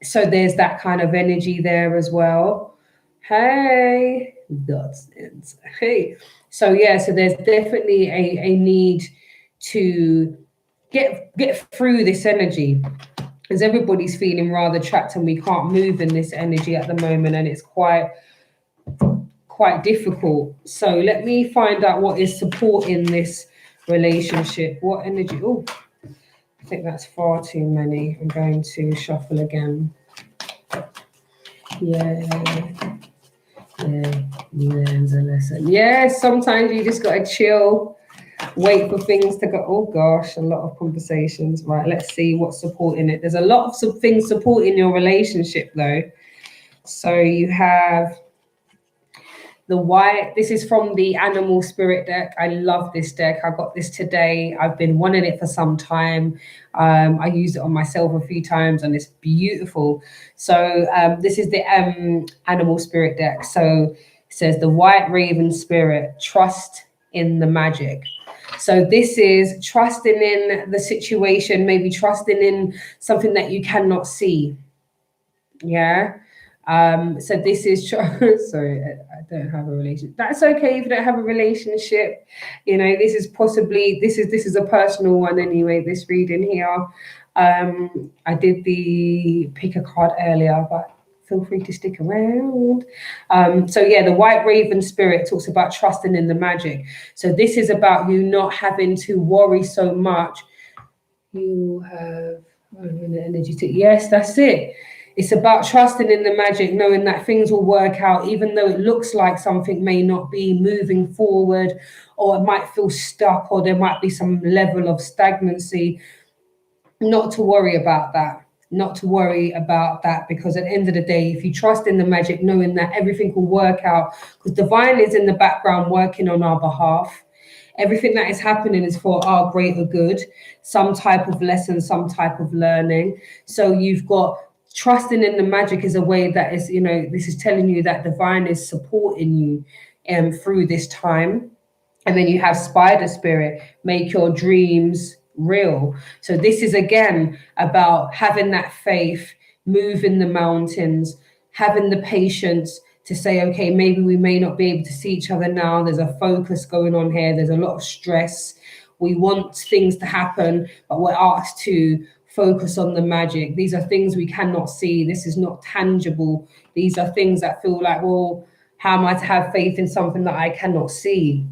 So there's that kind of energy there as well. Hey, nonsense. Hey. So yeah, so there's definitely a need to get through this energy, because everybody's feeling rather trapped and we can't move in this energy at the moment, and it's quite difficult. So let me find out what is supporting this relationship. What energy? Oh, I think that's far too many. I'm going to shuffle again. Yeah, you learn a lesson. Yeah, sometimes you just gotta chill, wait for things to go. Oh gosh, a lot of conversations. Right, let's see what's supporting it. There's a lot of things supporting your relationship though. So you have the white. This is from the Animal Spirit deck. I love this deck. I got this today. I've been wanting it for some time. I used it on myself a few times and it's beautiful. So this is the Animal Spirit deck. So it says the White Raven Spirit, trust in the magic. So this is trusting in the situation, maybe trusting in something that you cannot see. Yeah. So this is sorry, I don't have a relationship. That's okay if you don't have a relationship. You know, this is possibly this is a personal one anyway. This reading here, I did the pick a card earlier, but feel free to stick around. So yeah, the White Raven Spirit talks about trusting in the magic. So this is about you not having to worry so much. You have the energy to, yes, that's it. It's about trusting in the magic, knowing that things will work out, even though it looks like something may not be moving forward, or it might feel stuck, or there might be some level of stagnancy. Not to worry about that. Not to worry about that, because at the end of the day, if you trust in the magic, knowing that everything will work out, because divine is in the background working on our behalf. Everything that is happening is for our greater good, some type of lesson, some type of learning. So you've got trusting in the magic is a way that is, you know, this is telling you that divine is supporting you through this time. And then you have spider spirit, make your dreams real. So this is again about having that faith, moving the mountains, having the patience to say, okay, maybe we may not be able to see each other now. There's a focus going on here. There's a lot of stress. We want things to happen, but we're asked to focus on the magic. These are things we cannot see. This is not tangible. These are things that feel like, well, how am I to have faith in something that I cannot see?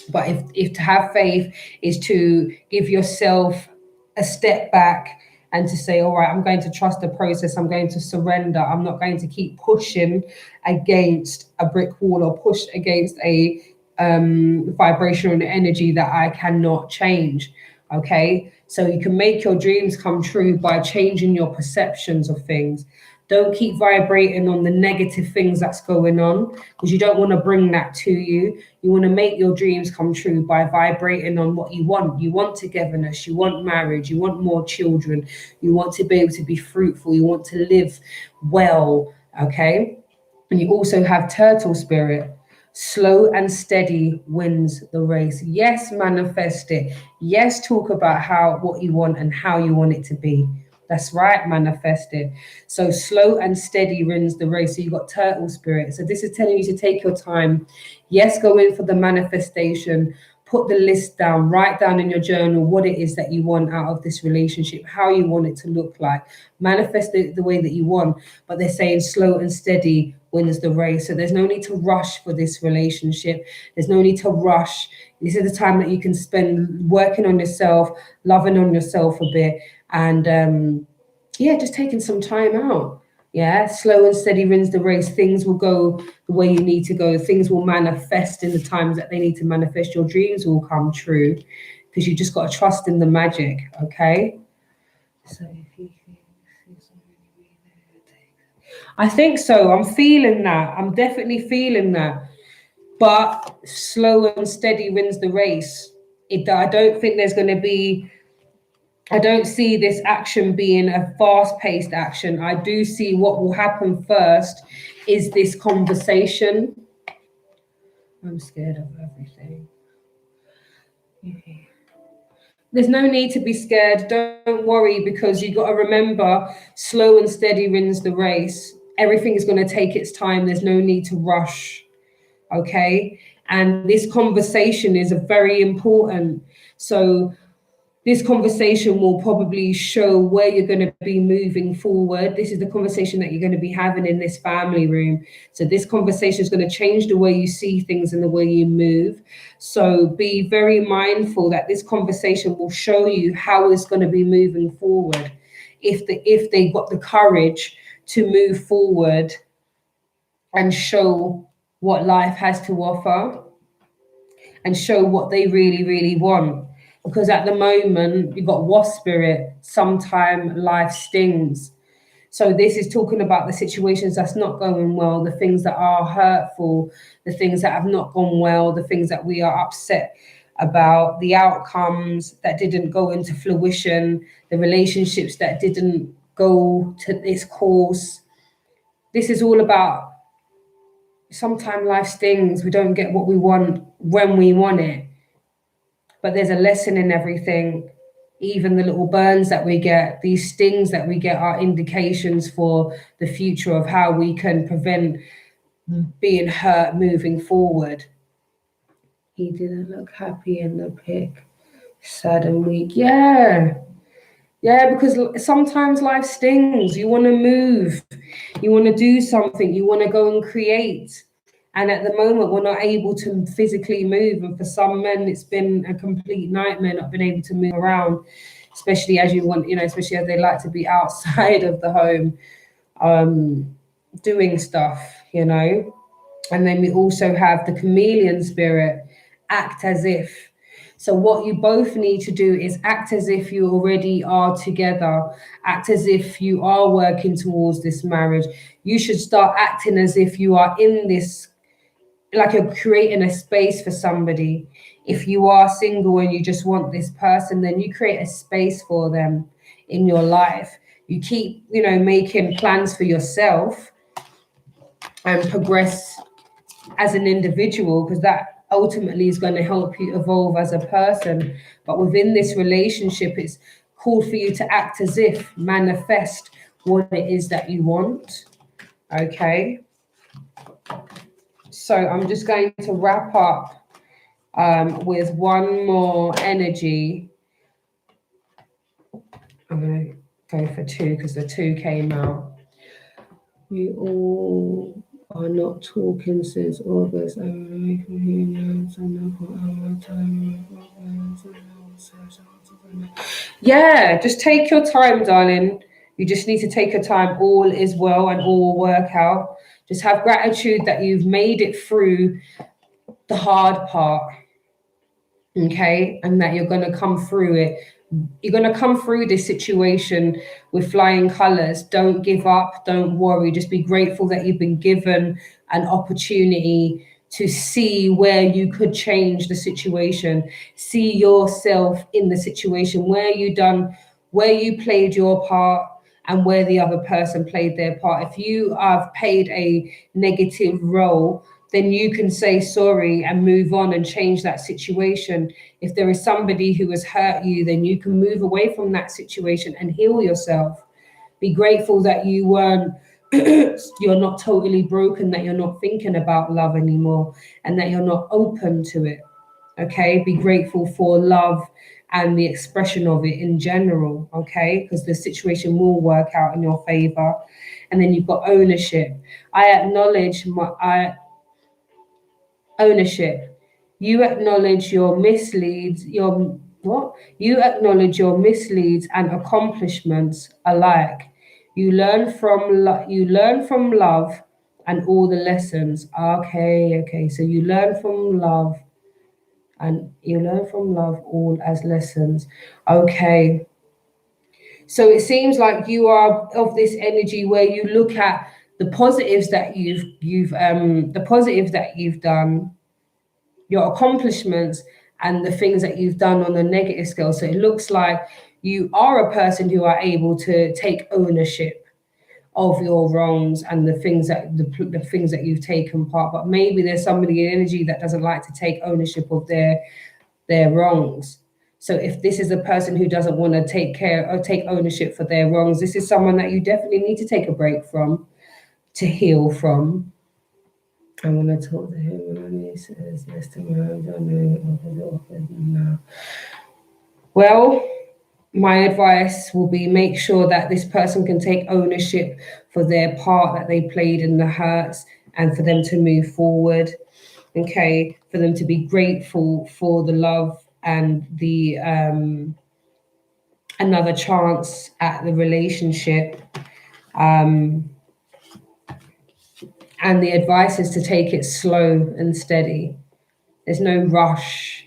But if to have faith is to give yourself a step back and to say, all right, I'm going to trust the process, I'm going to surrender, I'm not going to keep pushing against a brick wall or push against a vibrational energy that I cannot change. Okay, so you can make your dreams come true by changing your perceptions of things. Don't keep vibrating on the negative things that's going on, because you don't want to bring that to you. You want to make your dreams come true by vibrating on what you want. You want togetherness, you want marriage, you want more children, you want to be able to be fruitful, you want to live well, okay? And you also have turtle spirit. Slow and steady wins the race. Yes, manifest it. Yes, talk about what you want and how you want it to be. That's right, manifest it. So slow and steady wins the race. So you've got turtle spirit. So this is telling you to take your time. Yes, go in for the manifestation. Put the list down, write down in your journal what it is that you want out of this relationship, how you want it to look like. Manifest it the way that you want. But they're saying slow and steady wins the race. So there's no need to rush for this relationship. There's no need to rush. This is the time that you can spend working on yourself, loving on yourself a bit, and yeah, just taking some time out. Yeah, slow and steady wins the race. Things will go the way you need to go. Things will manifest in the times that they need to manifest. Your dreams will come true, because you just got to trust in the magic. Okay. So I think so. I'm feeling that. I'm definitely feeling that. But slow and steady wins the race. I don't think there's going to be. I don't see this action being a fast-paced action. I do see what will happen first is this conversation. I'm scared of everything. There's no need to be scared. Don't worry, because you got to remember, slow and steady wins the race. Everything is going to take its time. There's no need to rush. Okay. And this conversation is very important. So this conversation will probably show where you're going to be moving forward. This is the conversation that you're going to be having in this family room. So this conversation is going to change the way you see things and the way you move. So be very mindful that this conversation will show you how it's going to be moving forward. If they got the courage to move forward and show what life has to offer and show what they really, really want. Because at the moment, you've got wasp spirit, sometime life stings. So this is talking about the situations that's not going well, the things that are hurtful, the things that have not gone well, the things that we are upset about, the outcomes that didn't go into fruition, the relationships that didn't go to this course. This is all about sometimes life stings. We don't get what we want when we want it. But there's a lesson in everything. Even the little burns that we get, these stings that we get, are indications for the future of how we can prevent being hurt moving forward. He didn't look happy in the pic. Sad and weak. Yeah. Yeah, because sometimes life stings. You want to move. You want to do something. You want to go and create. And at the moment, we're not able to physically move. And for some men, it's been a complete nightmare not being able to move around, especially as you want, especially as they like to be outside of the home, doing stuff, And then we also have the chameleon spirit, act as if. So what you both need to do is act as if you already are together, act as if you are working towards this marriage. You should start acting as if you are in this, like you're creating a space for somebody. If you are single and you just want this person, then you create a space for them in your life. You keep, making plans for yourself and progress as an individual, because that ultimately is going to help you evolve as a person. But within this relationship, it's called for you to act as if, manifest what it is that you want. Okay. So I'm just going to wrap up with one more energy. I'm going to go for two because the two came out. We all are not talking since August. Yeah, just take your time, darling. You just need to take your time. All is well and all will work out. Just have gratitude that you've made it through the hard part. Okay, and that you're going to come through it. You're going to come through this situation with flying colors. Don't give up. Don't worry. Just be grateful that you've been given an opportunity to see where you could change the situation. See yourself in the situation where you played your part and where the other person played their part. If you have played a negative role, then you can say sorry and move on and change that situation. If there is somebody who has hurt you, then you can move away from that situation and heal yourself. Be grateful that you weren't, you're not totally broken, that you're not thinking about love anymore, and that you're not open to it. Okay, be grateful for love and the expression of it in general. Okay, because the situation will work out in your favor. And then you've got ownership. I acknowledge ownership. You acknowledge your misleads, You acknowledge your misleads and accomplishments alike. You learn from love and all the lessons. Okay. So you learn from love all as lessons. Okay. So it seems like you are of this energy where you look at the positives that you've done, your accomplishments, and the things that you've done on the negative scale. So it looks like you are a person who are able to take ownership of your wrongs and the things that you've taken part. But maybe there's somebody in energy that doesn't like to take ownership of their wrongs. So if this is a person who doesn't want to take ownership for their wrongs, this is someone that you definitely need to take a break from, to heal from. I want to talk to him and he says yes to me. Well, my advice will be make sure that this person can take ownership for their part that they played in the hurts, and for them to move forward. Okay, for them to be grateful for the love and the another chance at the relationship. And the advice is to take it slow and steady. There's no rush.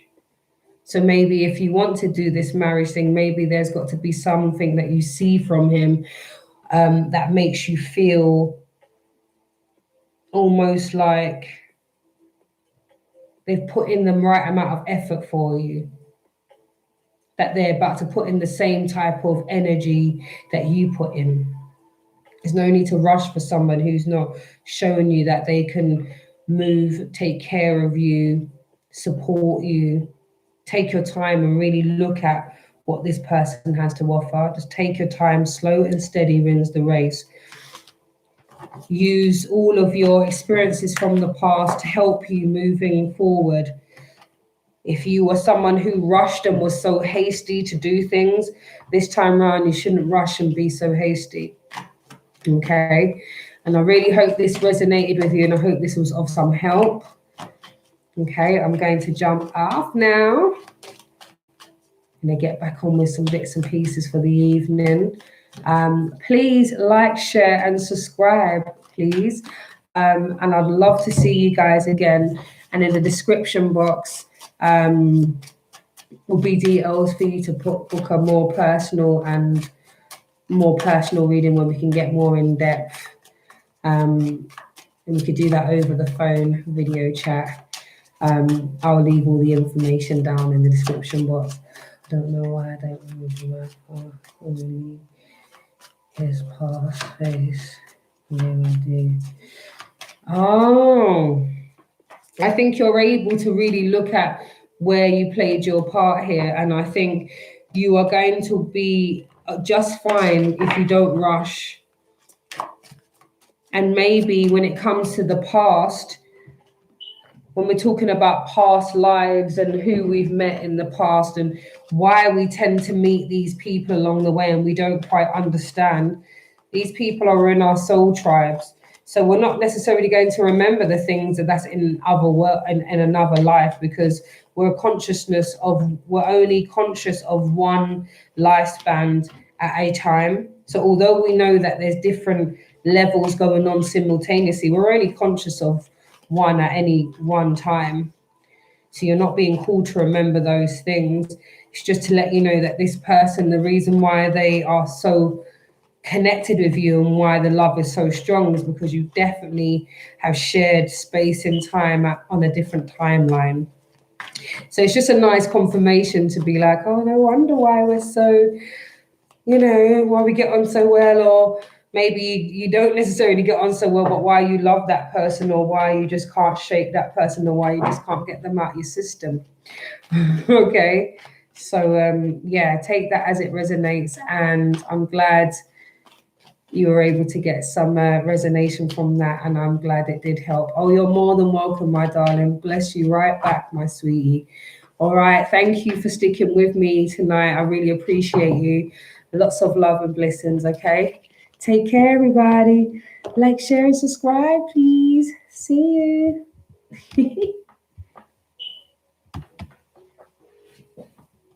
So maybe if you want to do this marriage thing, maybe there's got to be something that you see from him that makes you feel almost like they've put in the right amount of effort for you, that they're about to put in the same type of energy that you put in. There's no need to rush for someone who's not showing you that they can move, take care of you, support you. Take your time and really look at what this person has to offer. Just take your time, slow and steady wins the race. Use all of your experiences from the past to help you moving forward. If you were someone who rushed and was so hasty to do things, this time around you shouldn't rush and be so hasty. Okay? And I really hope this resonated with you, and I hope this was of some help. Okay, I'm going to jump off now. I'm going to get back on with some bits and pieces for the evening. Please like, share, and subscribe, please. And I'd love to see you guys again. And in the description box will be details for you to book a more personal reading where we can get more in depth. And we could do that over the phone video chat. I'll leave all the information down in the description box. I don't know why I don't remember my path. Only his past face. Yeah, I do. Oh, I think you're able to really look at where you played your part here, and I think you are going to be just fine if you don't rush. And maybe when it comes to the past, when we're talking about past lives and who we've met in the past and why we tend to meet these people along the way and we don't quite understand, these people are in our soul tribes. So we're not necessarily going to remember the things that's in other world in another life, because we're only conscious of one lifespan at a time. So although we know that there's different levels going on simultaneously, we're only conscious of one at any one time. So you're not being called to remember those things. It's just to let you know that this person, the reason why they are so connected with you and why the love is so strong is because you definitely have shared space and time on a different timeline. So it's just a nice confirmation to be like, oh, no wonder why we're so, why we get on so well, or maybe you don't necessarily get on so well, but why you love that person, or why you just can't shake that person, or why you just can't get them out your system. Okay, so take that as it resonates, and I'm glad you were able to get some resonation from that, and I'm glad it did help. Oh, you're more than welcome, my darling. Bless you right back, my sweetie. All right, thank you for sticking with me tonight. I really appreciate you. Lots of love and blessings, okay? Take care, everybody. Like, share, and subscribe, please. See you.